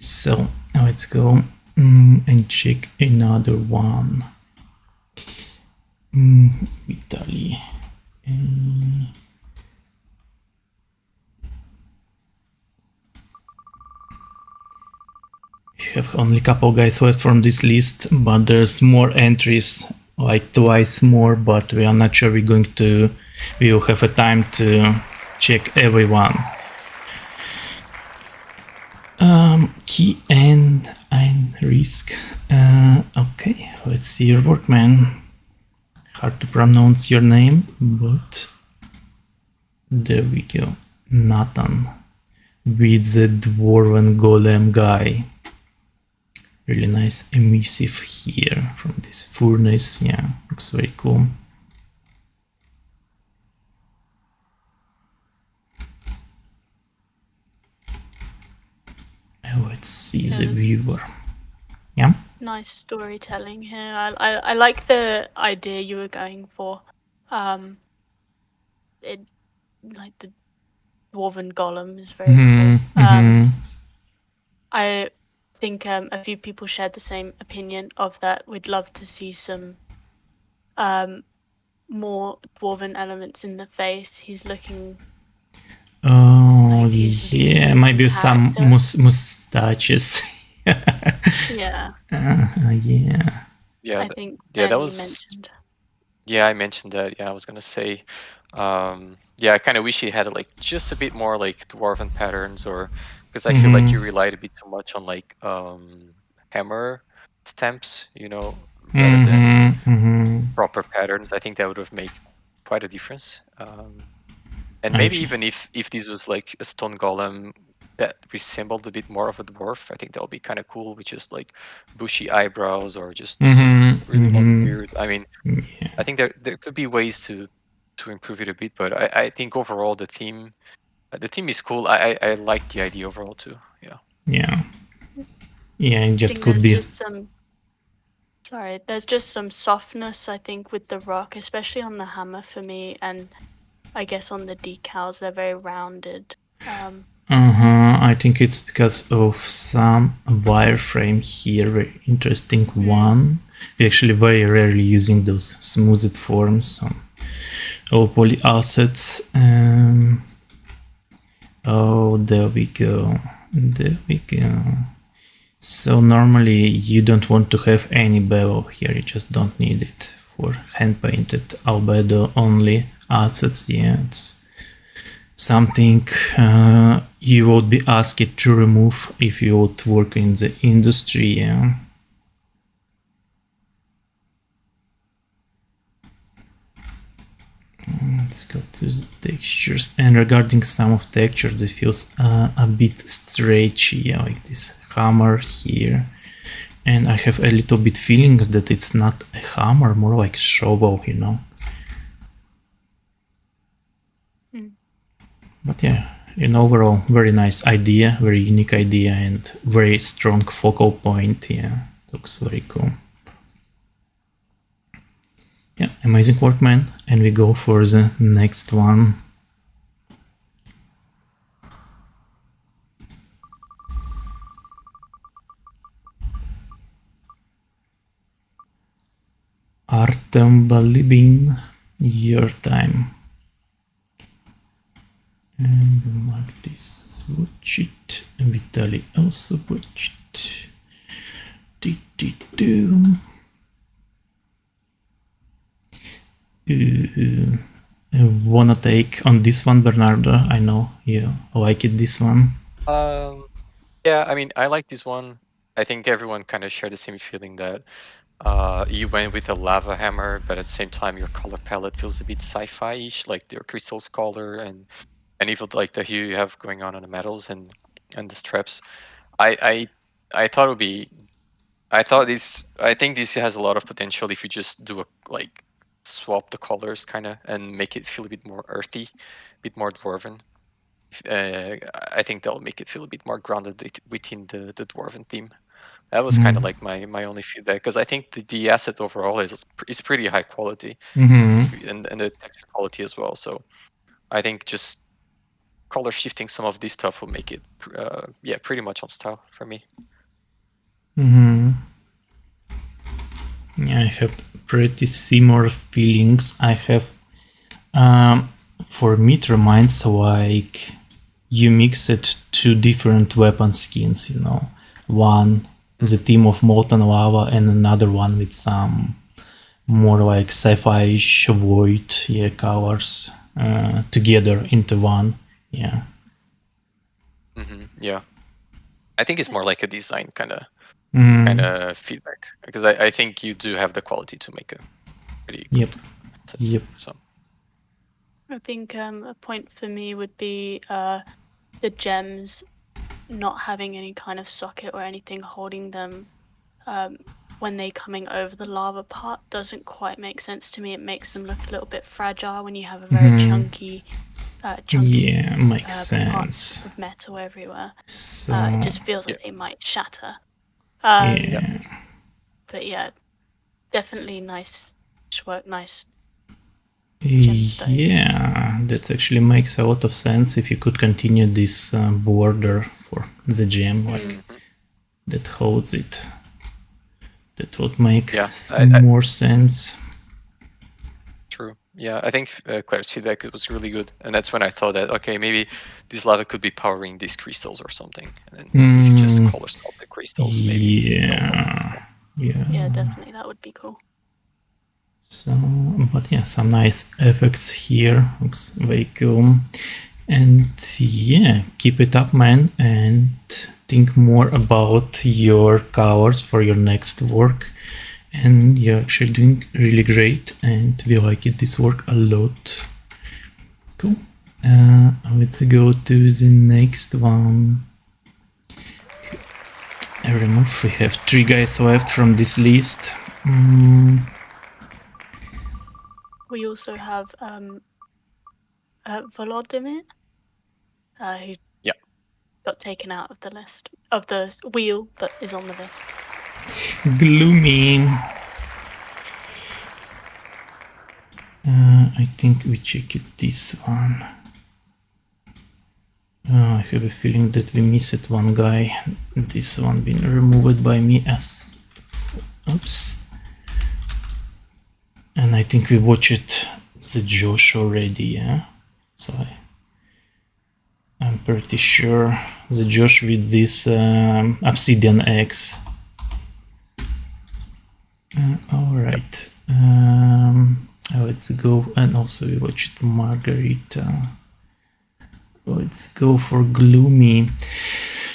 So let's go and check another one. Vitaly. have only a couple guys left from this list, but there's more entries, like twice more, but we are not sure we will have a time to check everyone. Key and ein risk. Okay, let's see your work, man. Hard to pronounce your name, but there we go. Nathan with the Dwarven Golem guy. Really nice emissive here from this furnace. Yeah, looks very cool. Let's see the viewer. Yeah. Nice storytelling here. I like the idea you were going for. It like the dwarven golem is very cool. I think a few people shared the same opinion of that. We'd love to see some more dwarven elements in the face. He's looking. Oh yeah, maybe some mustaches. Yeah. Yeah. Yeah. I think that was. Mentioned. Yeah, I mentioned that. Yeah, I was gonna say. Yeah, I kind of wish he had like just a bit more like dwarven patterns, or because I feel like you relied a bit too much on like hammer stamps, you know, rather than proper patterns. I think that would have made quite a difference. And maybe even if this was like a stone golem that resembled a bit more of a dwarf, I think that would be kind of cool with just like bushy eyebrows or just really long beard. I mean, I think there could be ways to improve it a bit, but I think overall the theme is cool. I like the idea overall too. Yeah, it just could be there's just some softness, I think, with the rock, especially on the hammer for me, and I guess on the decals they're very rounded. I think it's because of some wireframe here, very interesting one. We're actually very rarely using those smoothed forms on all poly assets. Oh, there we go. So normally you don't want to have any bevel here, you just don't need it for hand painted albedo only assets. Yeah, it's something you would be asked to remove if you would work in the industry. Yeah. Let's go to the textures, and regarding some of textures, it feels a bit stretchy, like this hammer here, and I have a little bit feelings that it's not a hammer, more like shovel, you know. But yeah, in overall, very nice idea, very unique idea, and very strong focal point. Yeah, looks very cool. Yeah, amazing work, man. And we go for the next one. Artem Balibin, your time. And we mark this as watch it. And Vitaly also watch it. Wanna take on this one, Bernardo? I know you like it, this one. Yeah, I mean, I like this one. I think everyone kind of shared the same feeling that you went with a lava hammer, but at the same time your color palette feels a bit sci-fi-ish, like your crystals color and even like the hue you have going on the metals and the straps. I thought it would be. I think this has a lot of potential if you just do swap the colors kind of and make it feel a bit more earthy, a bit more dwarven. I think that'll make it feel a bit more grounded within the dwarven theme. That was kind of like my only feedback, because I think the asset overall is pretty high quality, and the texture quality as well. So I think just color shifting some of this stuff will make it pretty much on style for me. Yeah, I have pretty similar feelings. I have, for me it reminds like you mixed two different weapon skins, you know. One the theme of molten lava, and another one with some more like sci-fi-ish void, yeah, colors together into one. Yeah. Yeah. I think it's more like a design kind of feedback, because I think you do have the quality to make a pretty good set. Yep. So I think a point for me would be the gems not having any kind of socket or anything holding them when they coming over the lava part doesn't quite make sense to me. It makes them look a little bit fragile when you have a very chunky yeah, makes sense. parts of metal everywhere. So It just feels like they might shatter. yeah. But yeah, definitely nice work, nice. Yeah, that actually makes a lot of sense. If you could continue this border for the gem, like that holds it, that would make more sense. True. Yeah, I think Claire's feedback was really good, and that's when I thought that okay, maybe this lava could be powering these crystals or something, and then if you just color sculpt the crystals, maybe. Yeah, definitely, that would be cool. So, but yeah, some nice effects here. Looks very cool. And yeah, keep it up, man, and think more about your colors for your next work. And you're actually doing really great, and we like it, this work a lot. Cool. Let's go to the next one. I remember we have 3 guys left from this list. We also have Volodymyr, who got taken out of the list of the wheel, but is on the list. Gloomy. I think we check it this one. I have a feeling that we missed one guy. This one been removed by me as oops. And I think we watched the Josh already, yeah? So I'm pretty sure the Josh with this obsidian eggs. Alright. Let's go, and also we watched Margarita. Let's go for Gloomy.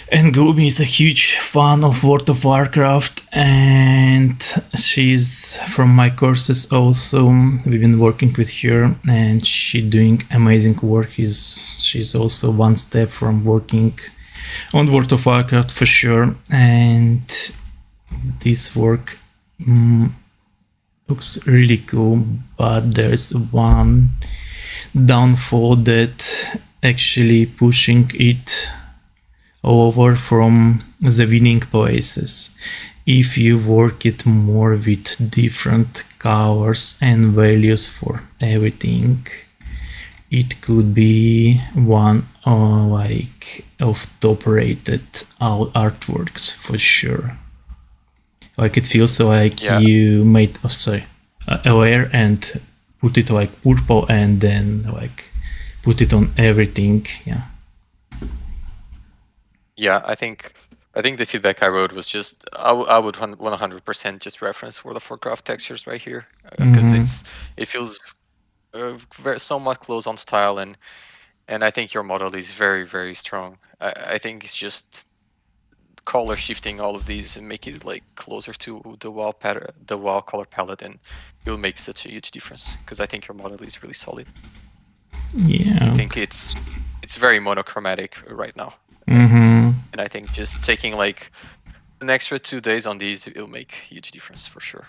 And Gloomy is a huge fan of World of Warcraft, and she's from my courses also. We've been working with her, and she's doing amazing work. She's also one step from working on World of Warcraft for sure. And this work looks really cool, but there's one downfall that actually pushing it over from the winning places. If you work it more with different colors and values for everything, it could be one of top rated artworks for sure. Like it feels like you made a layer and put it like purple and then like put it on everything. Yeah, I think the feedback I wrote was just I would 100% just reference World of Warcraft textures right here, because it feels somewhat close on style, and I think your model is very, very strong. I think it's just color shifting all of these and make it like closer to the wall pattern, the wall color palette, and it will make such a huge difference, because I think your model is really solid. Yeah, I think it's very monochromatic right now. And I think just taking like an extra 2 days on these, it'll make a huge difference for sure.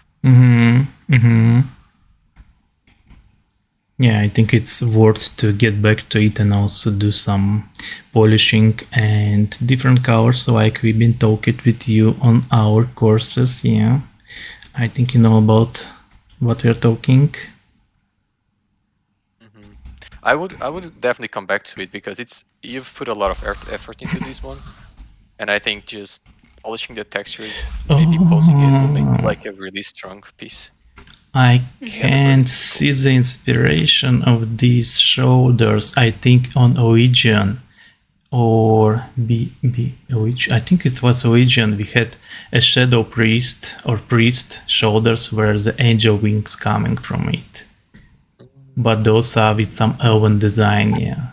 Yeah, I think it's worth to get back to it and also do some polishing and different colors like we've been talking with you on our courses. Yeah, I think you know about what we're talking. I would definitely come back to it, because you've put a lot of effort into this one, and I think just polishing the textures, maybe posing it, will make like a really strong piece. I can't see the inspiration of these shoulders. I think on Origin, or which I think it was origin. We had a shadow priest or priest shoulders where the angel wings coming from it. But those are with some elven design, yeah.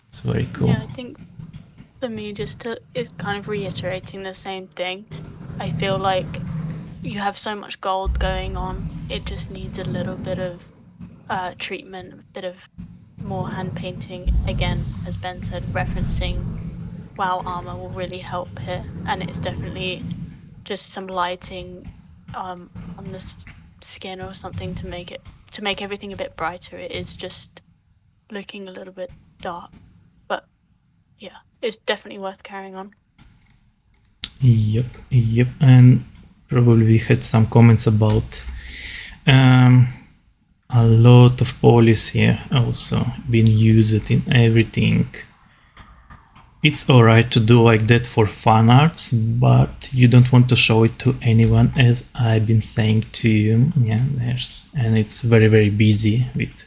It's very cool. Yeah, I think for me, it's kind of reiterating the same thing. I feel like you have so much gold going on. It just needs a little bit of treatment, a bit of more hand painting. Again, as Ben said, referencing WoW armor will really help here, and it's definitely just some lighting on the skin or something to make everything a bit brighter. It is just looking a little bit dark, but yeah, it's definitely worth carrying on. Yep, and probably we had some comments about a lot of police here also being used in everything. It's alright to do like that for fan arts, but you don't want to show it to anyone, as I've been saying to you. Yeah, and it's very, very busy with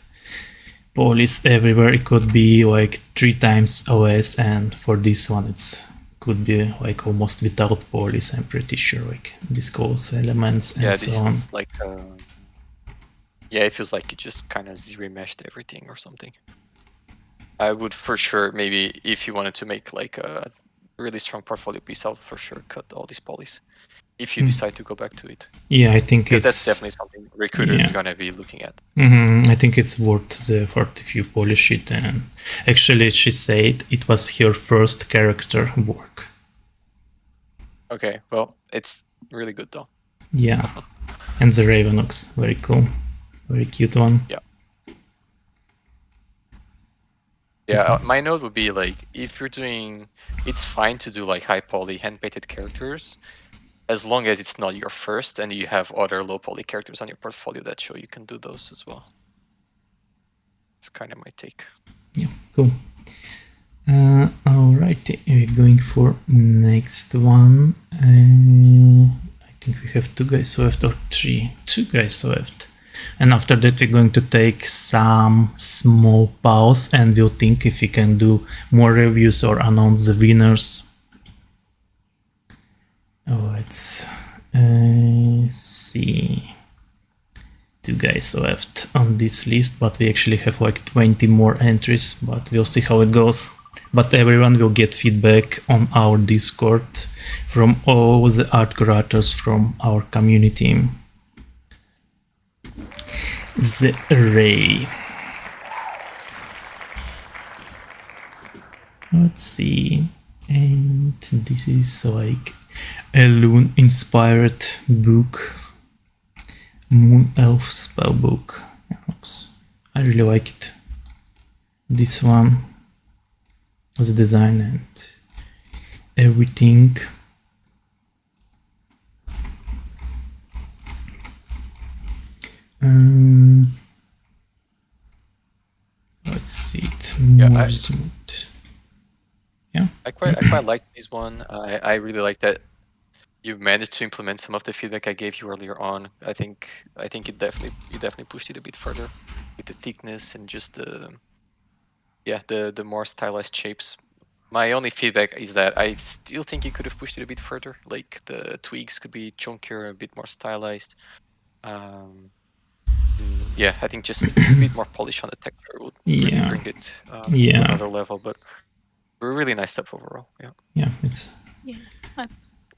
police everywhere. It could be like 3 times OS, and for this one it's could be like almost without police, I'm pretty sure, like viscose elements and so on. Like yeah, it feels like you just kind of zero meshed everything or something. I would for sure, maybe if you wanted to make like a really strong portfolio piece, I'll for sure cut all these polys if you decide to go back to it. Yeah, I think that's definitely something recruiter is gonna be looking at. I think it's worth the effort if you polish it. And actually, she said it was her first character work. Okay, well, it's really good though. Yeah, and the Raven looks very cool, very cute one. Yeah. Yeah, my note would be like, if you're doing, it's fine to do like high poly hand painted characters, as long as it's not your first and you have other low poly characters on your portfolio that show you can do those as well. It's kind of my take. Yeah, cool. Alright, we're going for next one. I think we have 2 guys left, or 2 guys left. And after that we're going to take some small pause and we'll think if we can do more reviews or announce the winners. Let's see. 2 guys left on this list, but we actually have like 20 more entries, but we'll see how it goes. But everyone will get feedback on our Discord from all the art curators from our community. The array. Let's see. And this is like a Loon inspired book. Moon Elf Spellbook. I really like it. This one, the design and everything. Let's see it. I quite like this one. I really like that you managed to implement some of the feedback I gave you earlier on. I think you definitely pushed it a bit further with the thickness and just the more stylized shapes. My only feedback is that I still think you could have pushed it a bit further. Like the twigs could be chunkier, a bit more stylized. Yeah, I think just a bit more polish on the texture would really bring it to another level. But a really nice stuff overall. Yeah, it's. Yeah,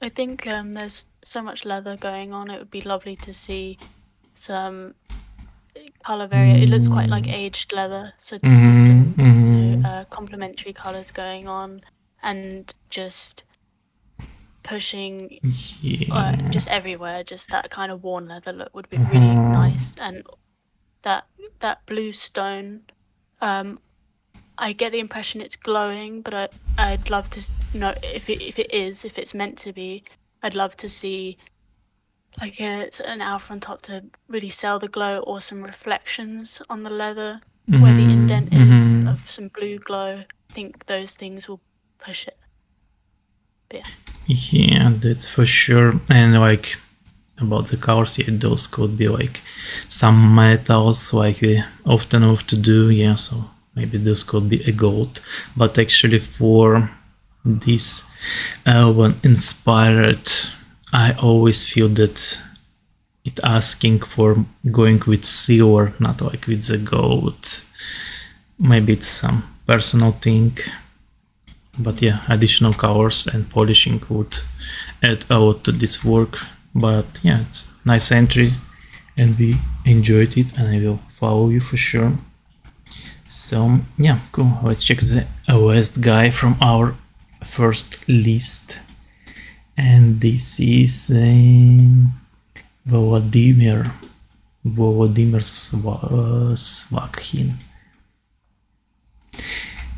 I think there's so much leather going on. It would be lovely to see some color variation. It looks quite like aged leather, so to see some complementary colors going on, and just pushing just everywhere. Just that kind of worn leather look would be really nice, and that blue stone. I get the impression it's glowing, but I'd love to know if it's meant to be. I'd love to see like an alpha on top to really sell the glow, or some reflections on the leather where the indent is of some blue glow. I think those things will push it. But yeah, that's for sure. And like about the colors, those could be like some metals like we often have to do. Yeah, so maybe this could be a goat, but actually for this Elven inspired, I always feel that it asking for going with silver, not like with the gold. Maybe it's some personal thing, but yeah, additional colors and polishing would add a lot to this work. But yeah, it's nice entry and we enjoyed it, and I will follow you for sure. So yeah, cool. Let's check the last guy from our first list, and this is Volodymyr Svakhin.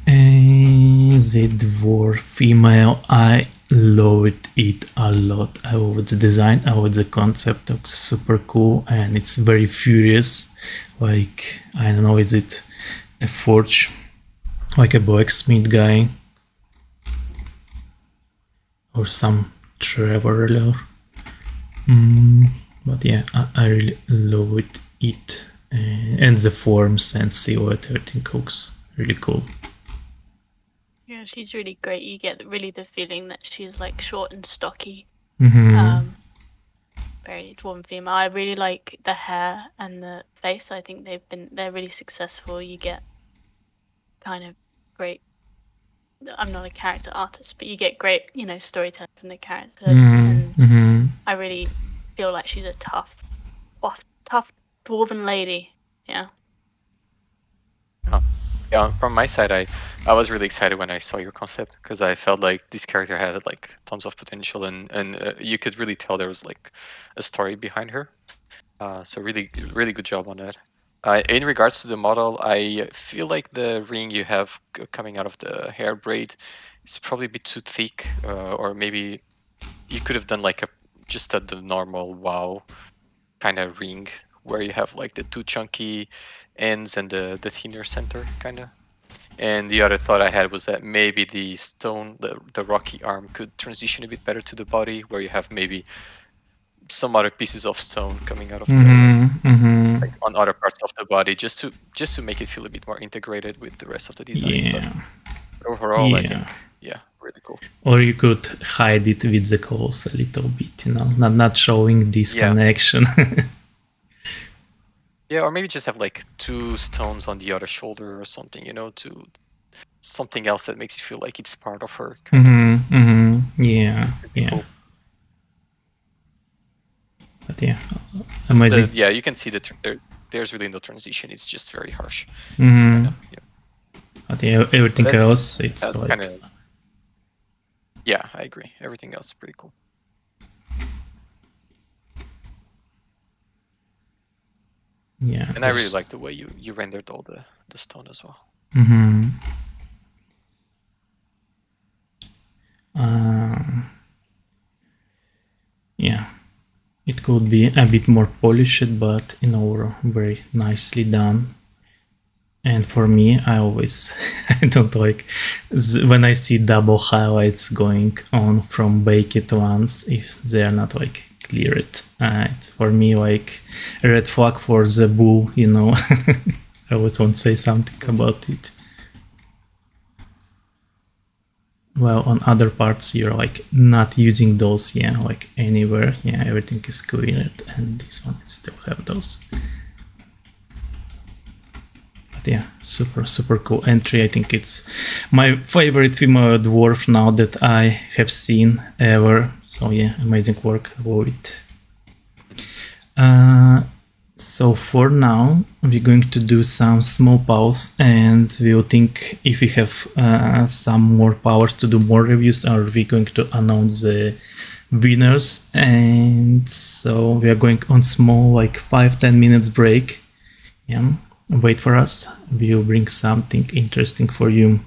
The dwarf female, I loved it a lot. I love the design, I love the concept, looks super cool, and it's very furious. Like, I don't know, is it a forge, like a blacksmith guy, or some traveler? But yeah, I really loved it, and the forms and silhouette, everything looks really cool. Yeah, she's really great. You get really the feeling that she's like short and stocky. Very dwarven female. I really like the hair and the face. I think they're really successful. You get kind of great. I'm not a character artist, but you get great, storytelling from the character. And I really feel like she's a tough dwarven lady. Yeah. Yeah, from my side, I was really excited when I saw your concept, because I felt like this character had like tons of potential, and you could really tell there was like a story behind her. So really good job on that. In regards to the model, I feel like the ring you have coming out of the hair braid is probably a bit too thick, or maybe you could have done like just the normal WoW kind of ring, where you have like the two chunky ends and the thinner center kind of. And the other thought I had was that maybe the stone, the rocky arm, could transition a bit better to the body, where you have maybe some other pieces of stone coming out of like on other parts of the body, just to make it feel a bit more integrated with the rest of the design. Yeah. But overall, I think, yeah, really cool. Or you could hide it with the clothes a little bit, not showing this connection. Yeah, or maybe just have like two stones on the other shoulder or something, to something else that makes you feel like it's part of her. Yeah. Cool. But yeah, amazing. Yeah, you can see that there's really no transition. It's just very harsh. But yeah, everything else, it's like... kinda... Yeah, I agree. Everything else is pretty cool. Yeah. And I really like the way you rendered all the stone as well. Yeah. It could be a bit more polished, but very nicely done. And for me, I don't like when I see double highlights going on from baked ones if they are not like cleared. It's for me like a red flag for the bull, I always want to say something about it. Well, on other parts, you're like not using those, like anywhere. Yeah, everything is cleared, and this one still have those. But yeah, super cool entry. I think it's my favorite female dwarf now that I have seen ever. So yeah, amazing work. Love it. So for now, we're going to do some small pause, and we'll think if we have some more powers to do more reviews, or we're going to announce the winners. And so we are going on small, like 5-10 minutes break. Yeah, wait for us. We'll bring something interesting for you.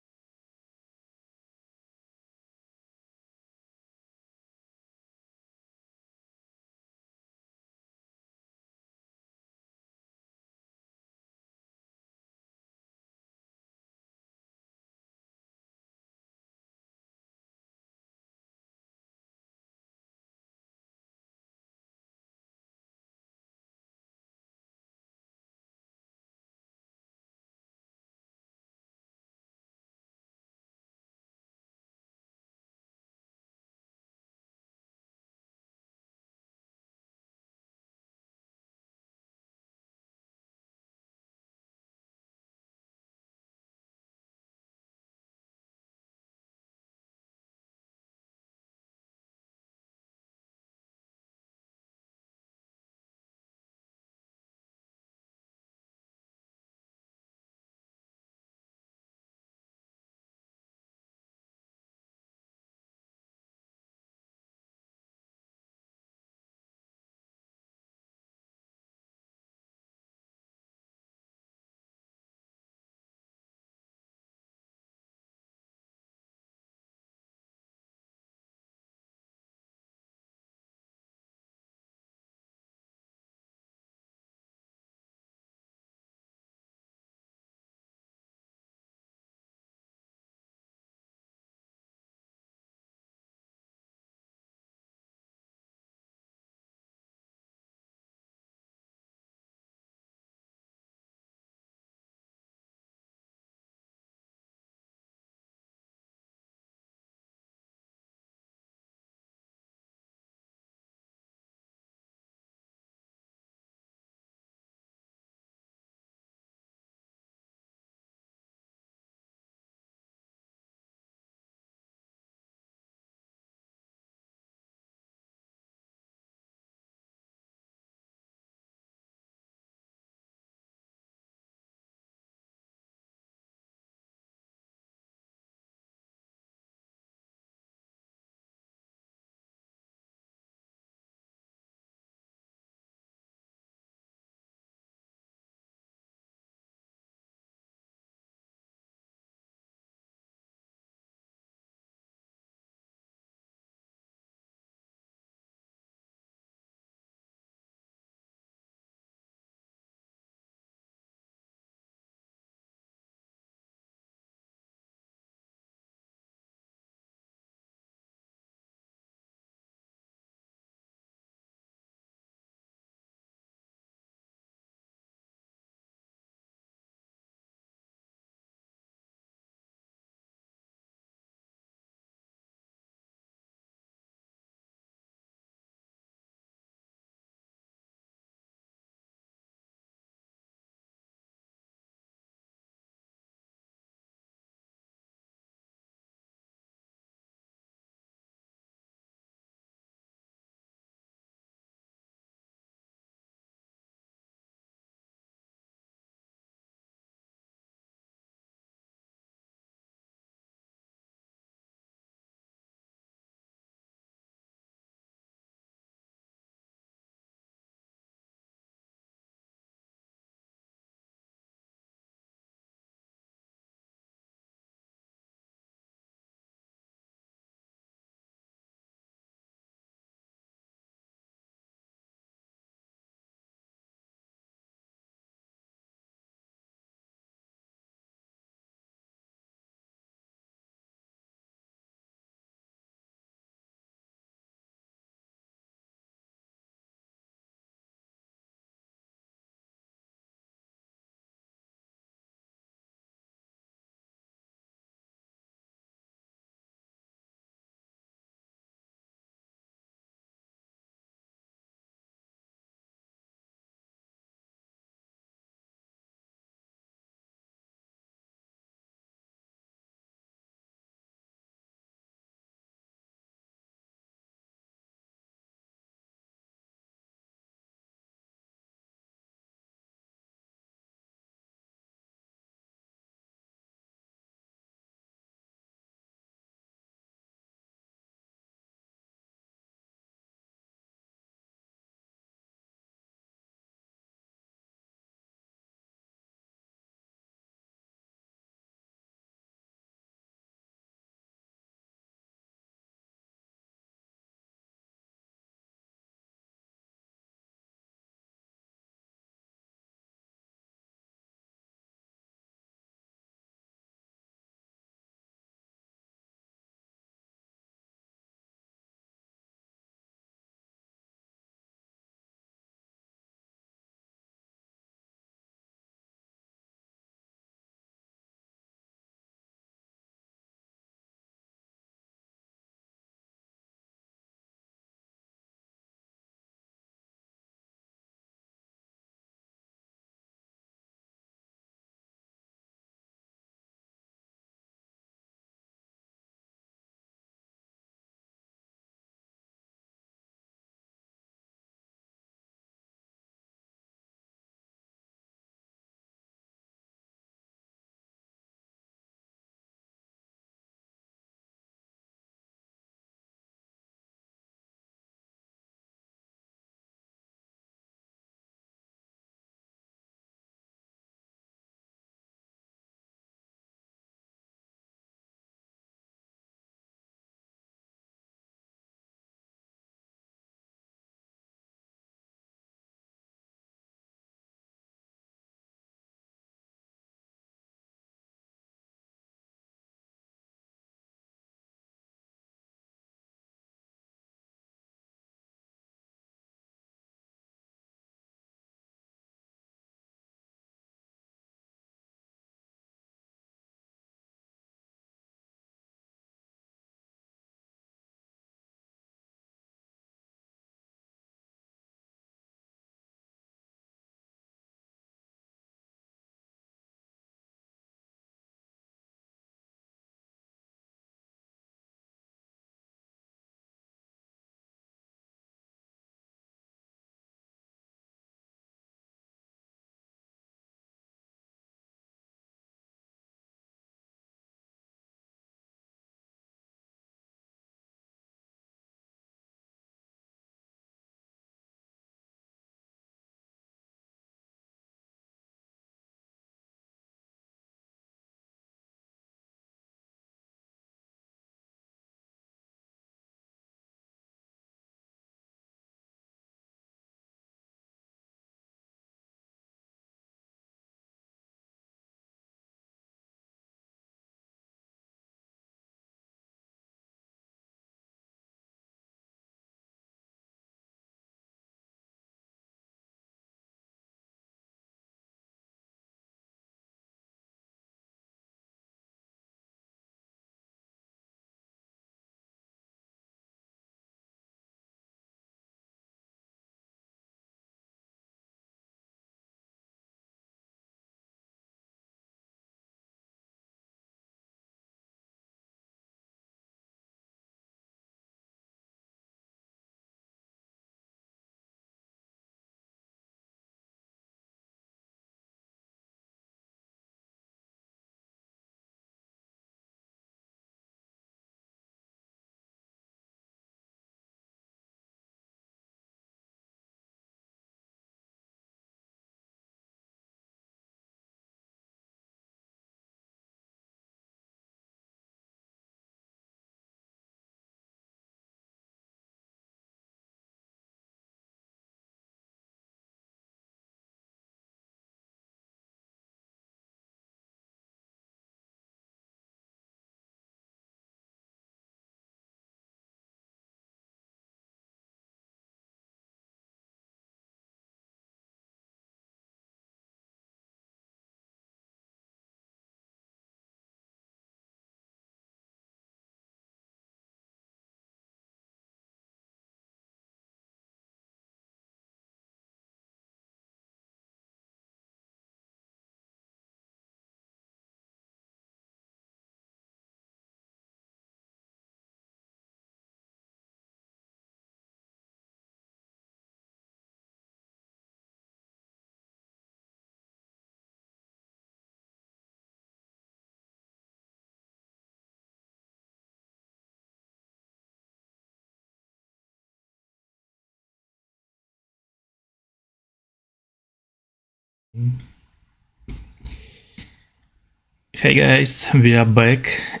Hey guys, we are back.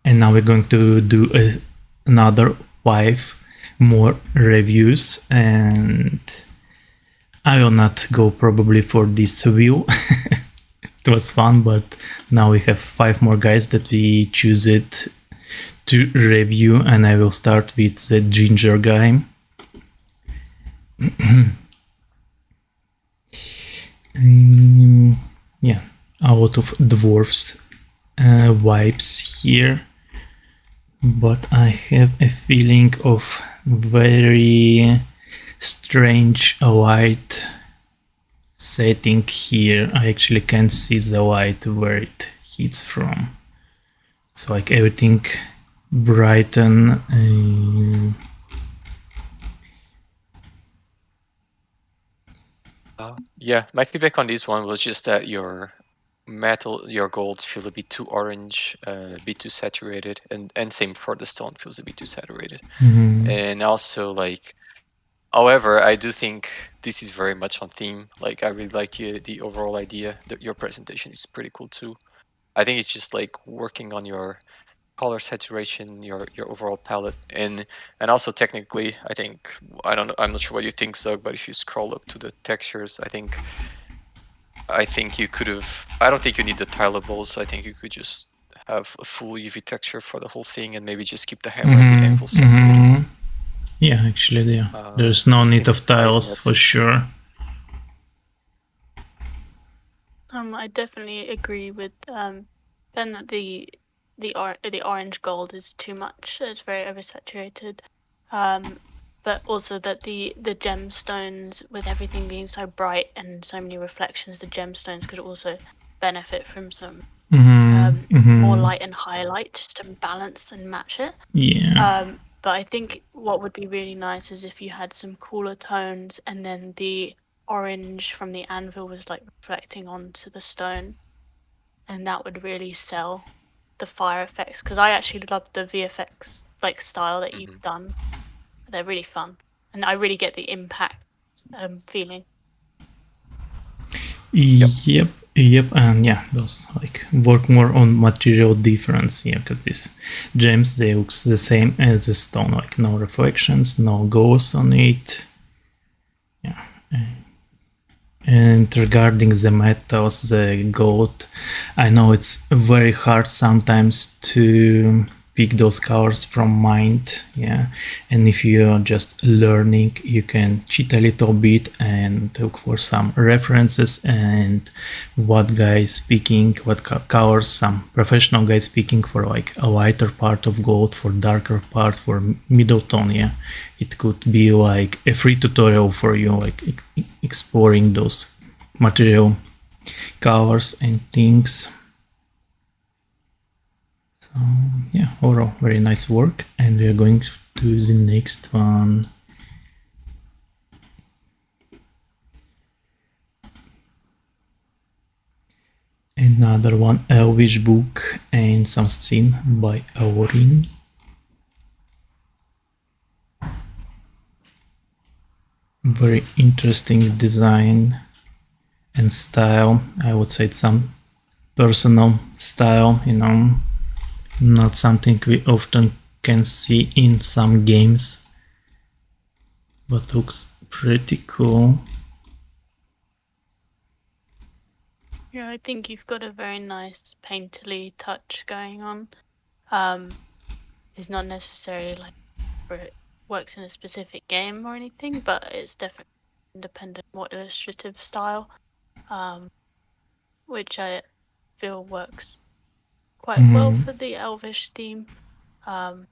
And now we're going to do another 5 more reviews, and I will not go probably for this view. It was fun, but now we have 5 more guys that we choose it to review, and I will start with the ginger guy. Yeah, a lot of dwarfs vibes here, but I have a feeling of very strange light setting here. I actually can't see the light where it hits from. It's like everything brighten. Yeah, my feedback on this one was just that your golds feel a bit too orange, a bit too saturated, and same for the stone, feels a bit too saturated. And also, like, however, I do think this is very much on theme. Like, I really like the overall idea. That your presentation is pretty cool too. I think it's just like working on your color saturation, your overall palette, and also technically, I think, I'm not sure what you think, Zug, but if you scroll up to the textures, I think you could have. I don't think you need the tilables. I think you could just have a full UV texture for the whole thing, and maybe just keep the hammer and the anvil separated. Yeah, actually, there's no need of tiles for sure. I definitely agree with Ben that the orange gold is too much. It's very oversaturated. But also that the gemstones, with everything being so bright and so many reflections, the gemstones could also benefit from some more light and highlight just to balance and match it. Yeah. But I think what would be really nice is if you had some cooler tones, and then the orange from the anvil was like reflecting onto the stone, and that would really sell the fire effects, because I actually love the VFX like style that you've done. They're really fun, and I really get the impact feeling. Yep, and yeah, those like work more on material difference here, because these gems, they look the same as the stone, like no reflections, no ghosts on it. Yeah. And regarding the metals, the gold, I know it's very hard sometimes to pick those colors from mind, yeah, and if you're just learning, you can cheat a little bit and look for some references and what guys speaking, what colors some professional guys speaking for, like a lighter part of gold, for darker part, for middle tone. Yeah, it could be like a free tutorial for you, like exploring those material colors and things. So yeah, overall very nice work, and we are going to the next one. Another one, Elvish book and some scene by Aurin. Very interesting design and style. I would say it's some personal style, you know, not something we often can see in some games, but looks pretty cool. Yeah, I think you've got a very nice painterly touch going on. It's not necessarily like where it works in a specific game or anything, but it's definitely independent, more illustrative style, which I feel works quite well for the Elvish theme. But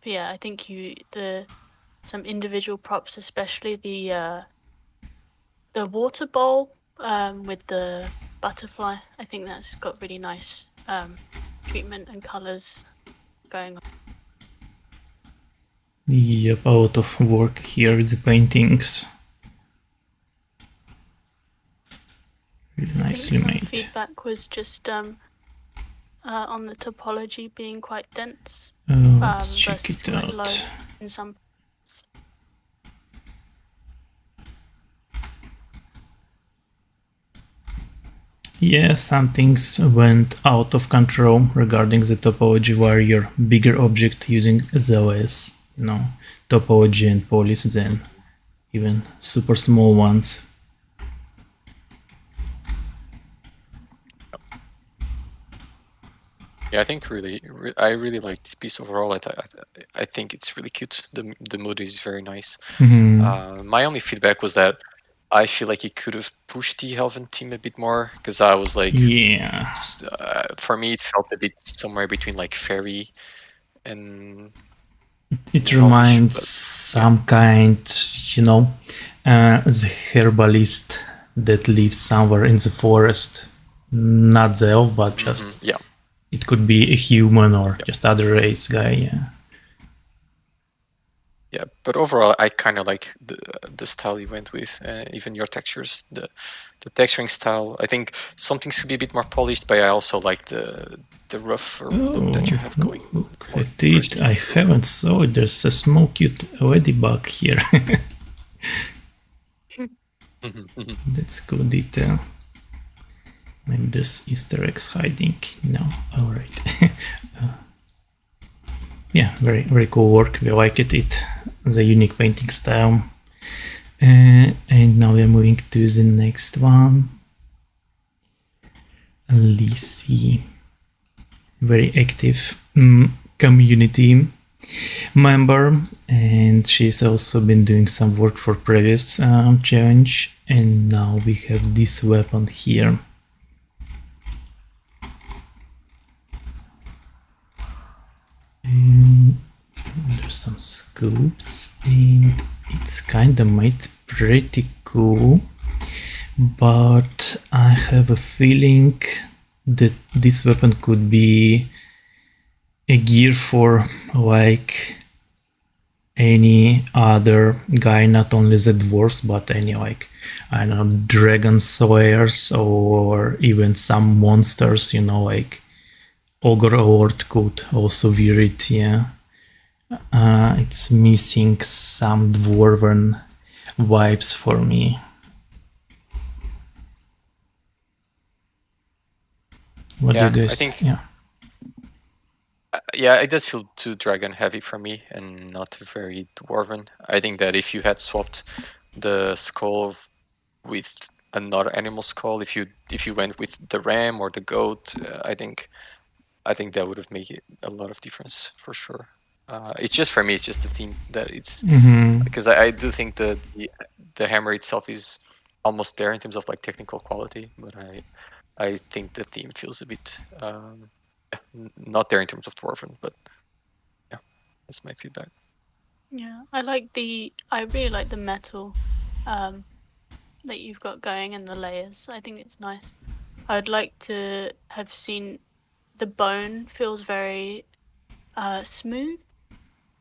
yeah, I think some individual props, especially the water bowl with the butterfly, I think that's got really nice treatment and colors going on. Yep, a lot of work here with the paintings. Really nicely made. Feedback was just on the topology being quite dense. Let's check it out. Low in some. Yeah, some things went out of control regarding the topology where your bigger object using the less, topology and police than even super small ones. Yeah, I think I really like this piece overall. I think it's really cute. The mood is very nice. My only feedback was that I feel like it could have pushed the Elven team a bit more, because I was like, yeah, for me it felt a bit somewhere between like fairy and it Elvish, reminds but, some kind, the herbalist that lives somewhere in the forest, not the elf, but just yeah. It could be a human or just other race guy. Yeah. Yeah, but overall, I kind of like the style you went with, even your textures, the texturing style. I think some things could be a bit more polished, but I also like the rougher look that you have going. Look at it. I haven't saw it. There's a small cute ladybug here. That's cool detail. Maybe there's Easter eggs hiding. No, all right. Yeah, very very cool work. We like it. The unique painting style. And now we are moving to the next one. Lizzie, very active community member, and she's also been doing some work for previous challenge. And now we have this weapon here. And there's some sculpts, and it's kind of made pretty cool, but I have a feeling that this weapon could be a gear for like any other guy, not only the dwarves, but any like, I don't know, dragon slayers or even some monsters, like Ogre Lord could also wear it, yeah. It's missing some dwarven vibes for me. What do you guys think? Yeah, it does feel too dragon heavy for me and not very dwarven. I think that if you had swapped the skull with another animal skull, if you went with the ram or the goat, I think that would have made a lot of difference for sure. It's just, for me, it's just the theme that it's, because I do think that the hammer itself is almost there in terms of like technical quality, but I think the theme feels a bit not there in terms of dwarven, but yeah, that's my feedback. Yeah, I really like the metal that you've got going and the layers. I think it's nice. I'd like to have seen the bone feels very smooth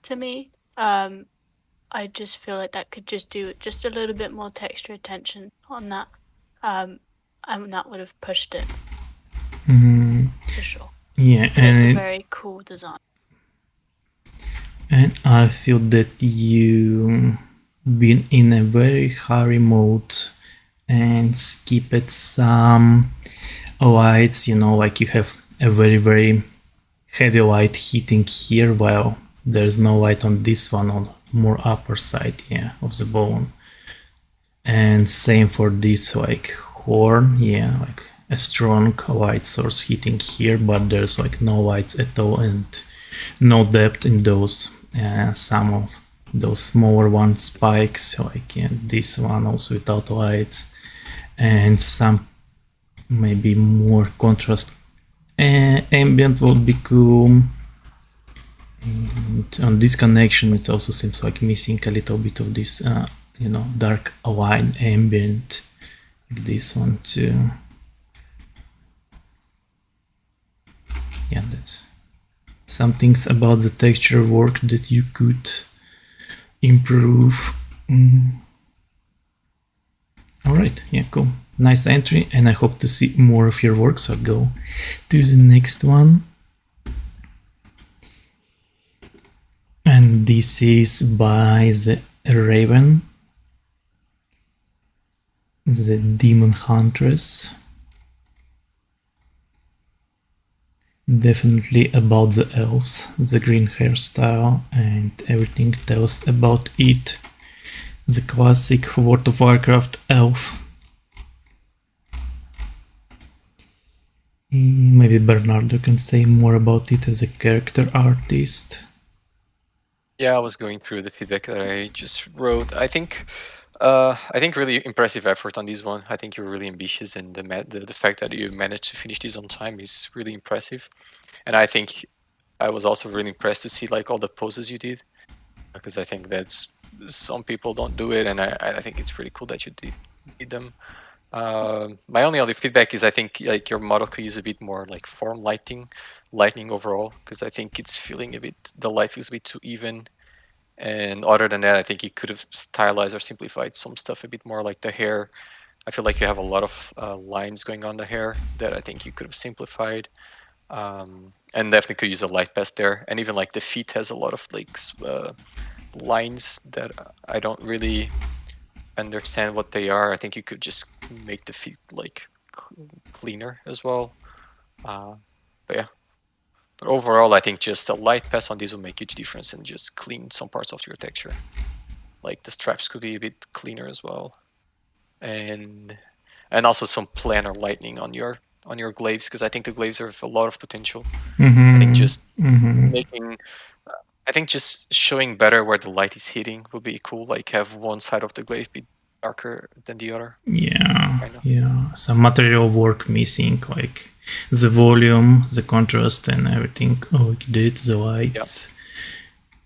to me. I just feel like that could just do just a little bit more texture attention on that, and that would have pushed it for sure. Yeah, but it's a very cool design. And I feel that you been in a very hurry mode and skipped some lights, like you have a very very heavy light hitting here while there's no light on this one, on more upper side, of the bone. And same for this like horn, like a strong light source hitting here, but there's like no lights at all and no depth in those. Some of those smaller one spikes, like this one also without lights, and some maybe more contrast ambient would be cool. And on this connection it also seems like missing a little bit of this dark line ambient, like this one too. Yeah, that's some things about the texture work that you could improve. Alright, yeah, cool. Nice entry, and I hope to see more of your work, so I'll go to the next one. And this is by the Raven, the Demon Huntress. definitely about the elves, the green hairstyle and everything tells about it. The classic World of Warcraft elf. Maybe Bernardo can say more about it as a character artist. Yeah, I was going through the feedback that I just wrote. I think really impressive effort on this one. I think you're really ambitious, and the fact that you managed to finish this on time is really impressive. And I think I was also really impressed to see like all the poses you did, because I think that's some people don't do it, and I think it's pretty cool that you did them. My only other feedback is I think like your model could use a bit more like form lightning overall, because I think it's feeling a bit, the light feels a bit too even. And other than that, I think you could have stylized or simplified some stuff a bit more, like the hair. I feel like you have a lot of lines going on the hair that I think you could have simplified. And definitely could use a light pass there. And even like the feet has a lot of like lines that I don't really understand what they are. I think you could just make the feet like cleaner as well. But yeah. But overall, I think just a light pass on this will make a huge difference and just clean some parts of your texture. Like the straps could be a bit cleaner as well, and also some planar lightning on your glaives, because I think the glaives have a lot of potential. I think just making, I think just showing better where the light is hitting would be cool. Like have one side of the glaive be darker than the other. Yeah, Kind of. yeah. Some material work missing, like the volume, the contrast, and everything. Oh, you did the lights,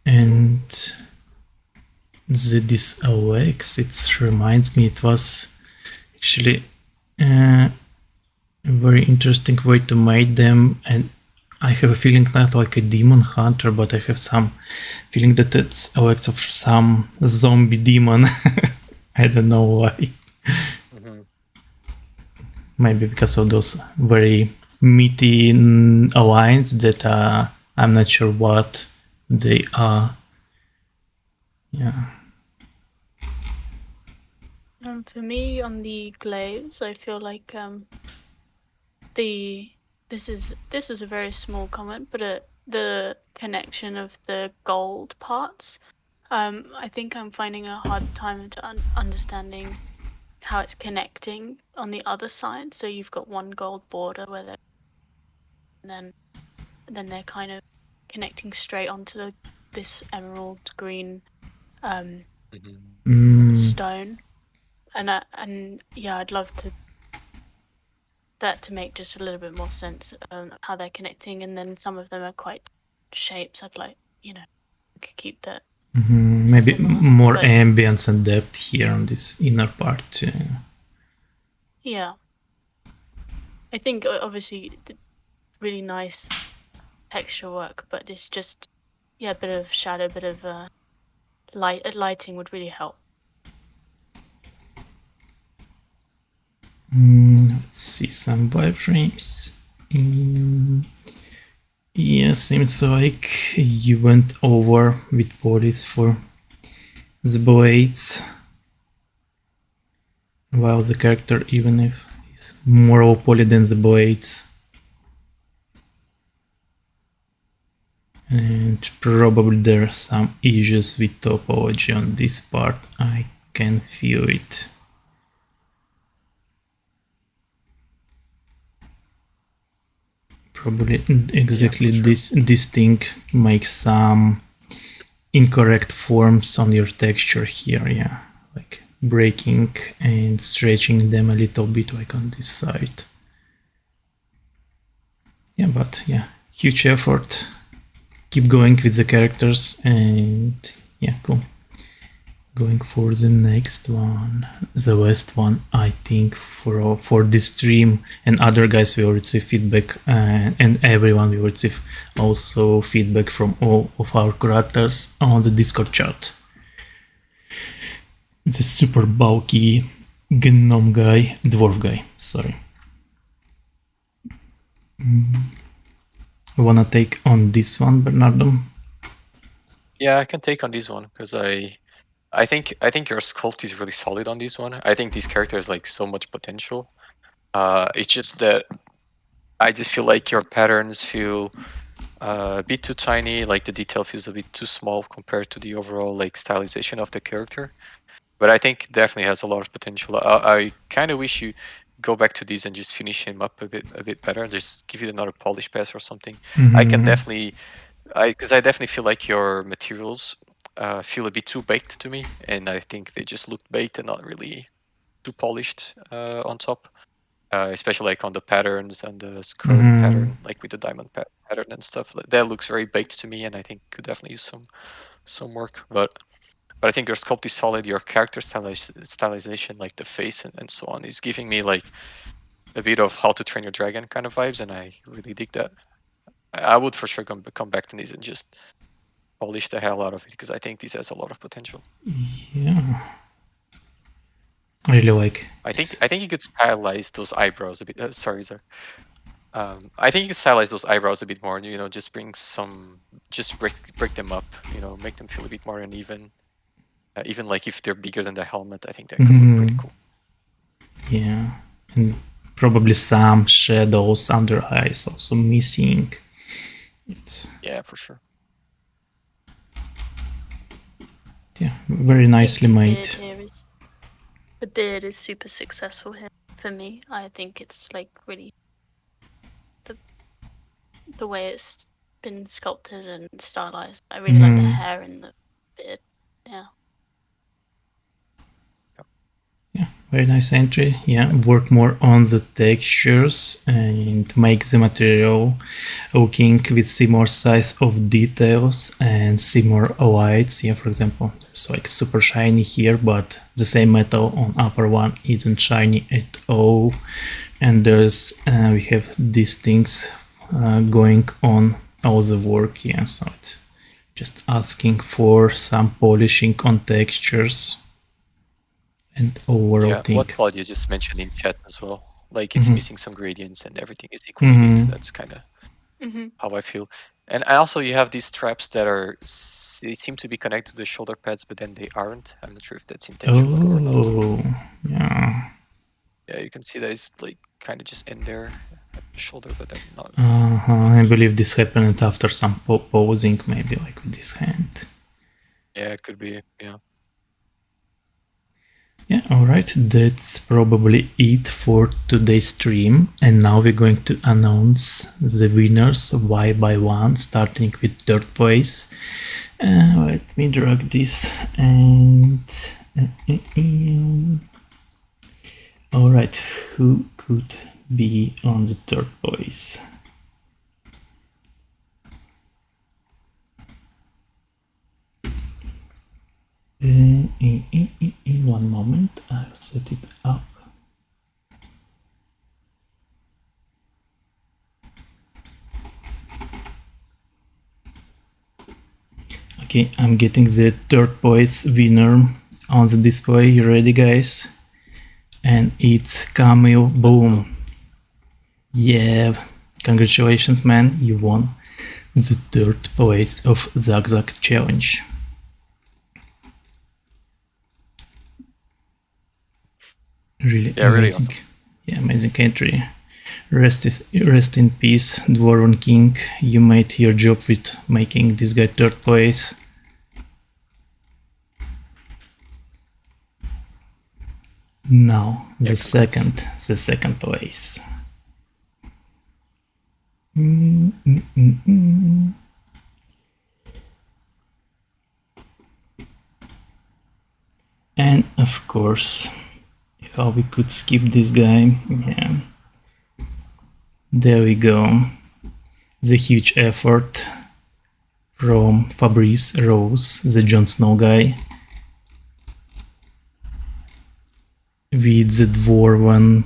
and this OX. It reminds me. It was actually a very interesting way to make them, and I have a feeling not like a demon hunter, but I have some feeling that it's OX of some zombie demon. I don't know why. Maybe because of those very meaty lines that I'm not sure what they are. Yeah. For me, on the glaives, I feel like this is a very small comment, but the connection of the gold parts, I think I'm finding a hard time to understanding how it's connecting on the other side. So you've got one gold border where they're, and then they're kind of connecting straight onto this emerald green stone, and yeah, I'd love that to make just a little bit more sense how they're connecting, and then some of them are quite shapes. I'd like, you could keep that. Maybe similar, more but ambience and depth here on this inner part too. Yeah, I think obviously really nice texture work, but it's just, yeah, a bit of shadow, a bit of lighting would really help. Let's see some wireframes. Yeah, seems like you went over with bodies for the blades, while the character, even if he's more low poly than the blades, and probably there are some issues with topology on this part. I can feel it. Probably exactly, yeah, sure. This thing makes some incorrect forms on your texture here, yeah, like breaking and stretching them a little bit, like on this side. Yeah, but yeah, huge effort. Keep going with the characters, and yeah, cool. Going for the next one, the last one, I think, for this stream, and other guys will receive feedback, and everyone will receive also feedback from all of our characters on the Discord chat. The super bulky gnome guy, dwarf guy, sorry. Wanna take on this one, Bernardo? Yeah, I can take on this one, because I think your sculpt is really solid on this one. I think this character has like so much potential. It's just that I just feel like your patterns feel a bit too tiny, like the detail feels a bit too small compared to the overall like stylization of the character. But I think definitely has a lot of potential. I kind of wish you go back to these and just finish him up a bit better. Just give it another polish pass or something. I can definitely, because I definitely feel like your materials feel a bit too baked to me, and I think they just look baked and not really too polished on top. Especially like on the patterns and the skirt pattern, like with the diamond pattern and stuff. That looks very baked to me, and I think could definitely use some work. But I think your sculpt is solid. Your character stylization, like the face and so on, is giving me like a bit of How to Train Your Dragon kind of vibes, and I really dig that. I would for sure come back to these and just polish the hell out of it, because I think this has a lot of potential. Yeah. I really like. I think you could stylize those eyebrows a bit. Sorry, sir. I think you could stylize those eyebrows a bit more, and just bring some, just break them up, make them feel a bit more uneven. Even like if they're bigger than the helmet, I think that could look pretty cool. Yeah, and probably some shadows under eyes also missing. Yeah, for sure. Yeah, very nicely made. The beard is super successful here for me. I think it's like really the way it's been sculpted and stylized. I really like the hair and the beard. Yeah. Yeah, very nice entry. Yeah, work more on the textures and make the material looking with see more size of details and see more lights. Yeah, for example, there's like super shiny here, but the same metal on upper one isn't shiny at all. And there's we have these things going on all the work. Yeah, so it's just asking for some polishing on textures. And overall thing. What Claudia just mentioned in chat as well, like it's missing some gradients and everything is equally neat. That's kind of how I feel. And also you have these straps that they seem to be connected to the shoulder pads, but then they aren't. I'm not sure if that's intentional or not. Yeah. Yeah, you can see that it's like kind of just in there at the shoulder, but then not. I believe this happened after some posing, maybe like with this hand. Yeah, it could be. Yeah. Yeah, alright, that's probably it for today's stream, and now we're going to announce the winners one by one, starting with third place. Let me drag this and... Alright, who could be on the third place? In one moment, I'll set it up. Okay, I'm getting the third place winner on the display. You ready, guys? And it's Camille. Boom. Yeah, congratulations, man. You won the third place of ZugZug Challenge. Really amazing. Really awesome. Yeah, amazing entry. Rest in peace, Dwarven King. You made your job with making this guy third place. Now the second place. And of course, how we could skip this guy. Yeah, there we go. The huge effort from Fabrice Rose, the Jon Snow guy, with the dwarven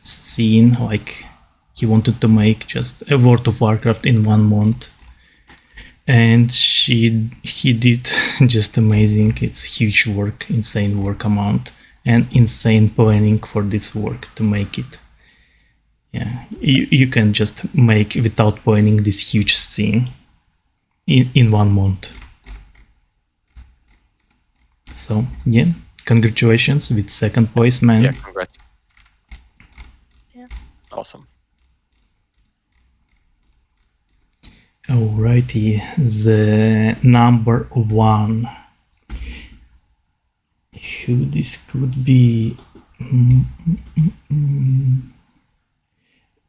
scene, like he wanted to make just a World of Warcraft in 1 month, and he did just amazing. It's huge work, insane work amount, and insane planning for this work to make it. Yeah, you can just make without planning this huge scene in 1 month. So yeah, congratulations with second place, man. Yeah, congrats. Yeah. Awesome. Alrighty, the number 1. Who this could be?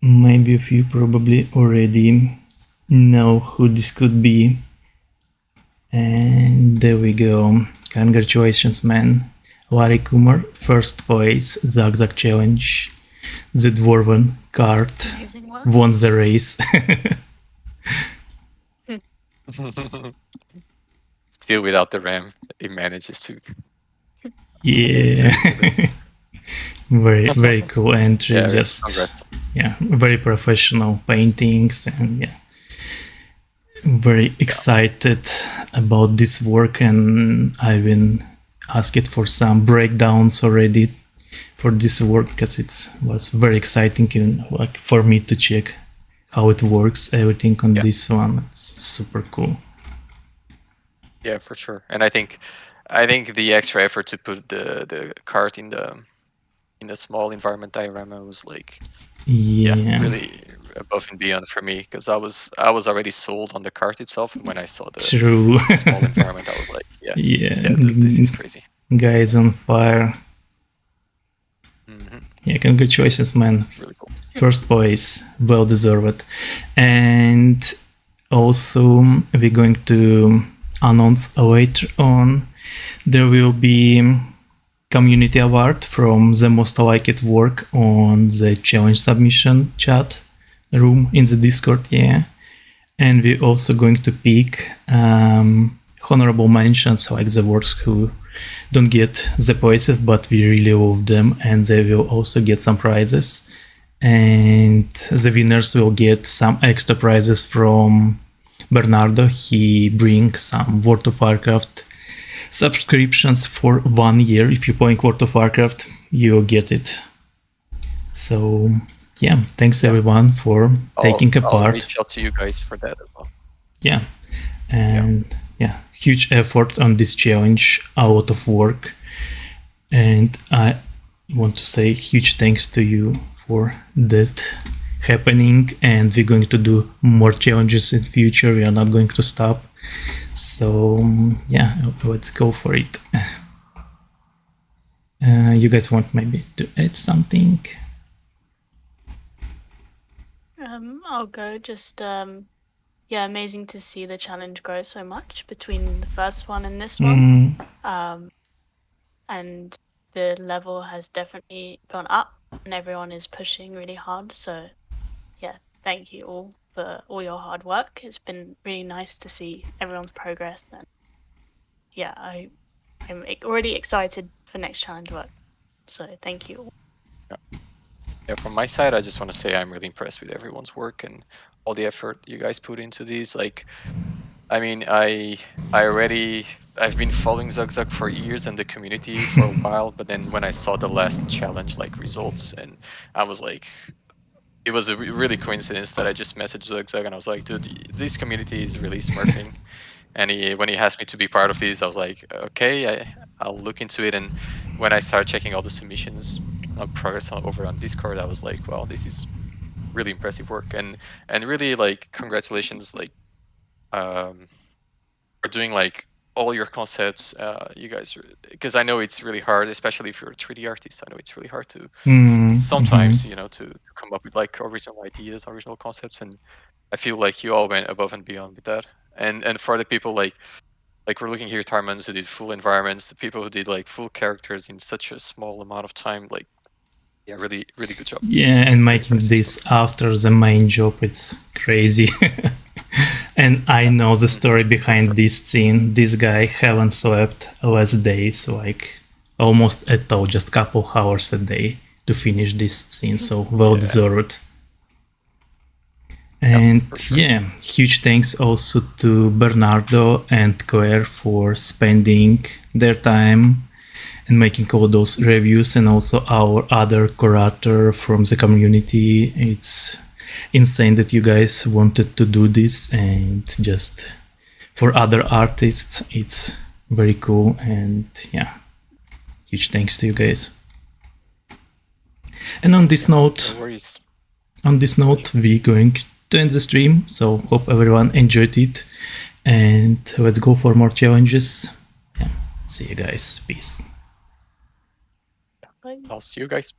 Maybe a few probably already know who this could be. And there we go. Congratulations, man. Larry Kumar, first place, ZugZug Challenge. The Dwarven card Amazing work. won the race. Still without the RAM, it manages to. Yeah. very cool entry. Yeah, Just congrats. yeah, very professional paintings, and yeah, very excited about this work. And I've been asked for some breakdowns already for this work because it was very exciting and like for me to check how it works, everything on this one. It's super cool. Yeah, for sure. And I think the extra effort to put the cart in the small environment diorama was like really above and beyond for me, because I was already sold on the cart itself, and when I saw the True. small environment, I was like, yeah, this is crazy. Guys on fire. Yeah, congratulations, man. Really cool. First place, well deserved. And also we're going to announce later on there will be community award from the most liked work on the challenge submission chat room in the Discord. And we're also going to pick honorable mentions, like the works who don't get the places but we really love them, and they will also get some prizes, and the winners will get some extra prizes from Bernardo. He brings some World of Warcraft subscriptions for 1 year. If you're playing World of Warcraft, you'll get it. So yeah, thanks everyone for taking a part. I'll reach out to you guys for that as well. Huge effort on this challenge, a lot of work, and I want to say huge thanks to you for that happening. And we're going to do more challenges in future. We are not going to stop. So let's go for it. You guys want maybe to add something? I'll go. Just amazing to see the challenge grow so much between the first one and this one. And the level has definitely gone up, and everyone is pushing really hard. So yeah, thank you all for all your hard work. It's been really nice to see everyone's progress, and yeah, I'm already excited for next challenge work. So thank you all. Yeah, from my side, I just want to say I'm really impressed with everyone's work and all the effort you guys put into these. Like, I mean, I've been following ZugZug for years and the community for a while, but then when I saw the last challenge results, and I was like, it was a really coincidence that I just messaged ZugZug and I was like, dude, this community is really smurfing. And when he asked me to be part of this, I was like, okay, I'll look into it. And when I started checking all the submissions progress over on Discord, I was like, well, this is really impressive work, and really like congratulations, like for doing like all your concepts, you guys, because I know it's really hard, especially if you're a 3D artist. I know it's really hard to sometimes to come up with like original ideas, original concepts, and I feel like you all went above and beyond with that. And for the people like we're looking here, Tarmans who did full environments, the people who did like full characters in such a small amount of time, like really good job. Yeah, and making this after the main job, it's crazy. And I know the story behind this scene. This guy haven't slept less days, like almost at all, just couple hours a day to finish this scene, so well deserved. And huge thanks also to Bernardo and Claire for spending their time and making all those reviews, and also our other curator from the community. It's insane that you guys wanted to do this, and just for other artists, it's very cool. And huge thanks to you guys. And on this note, we're going to end the stream. So hope everyone enjoyed it, and let's go for more challenges. Yeah. See you guys. Peace. Bye. I'll see you guys.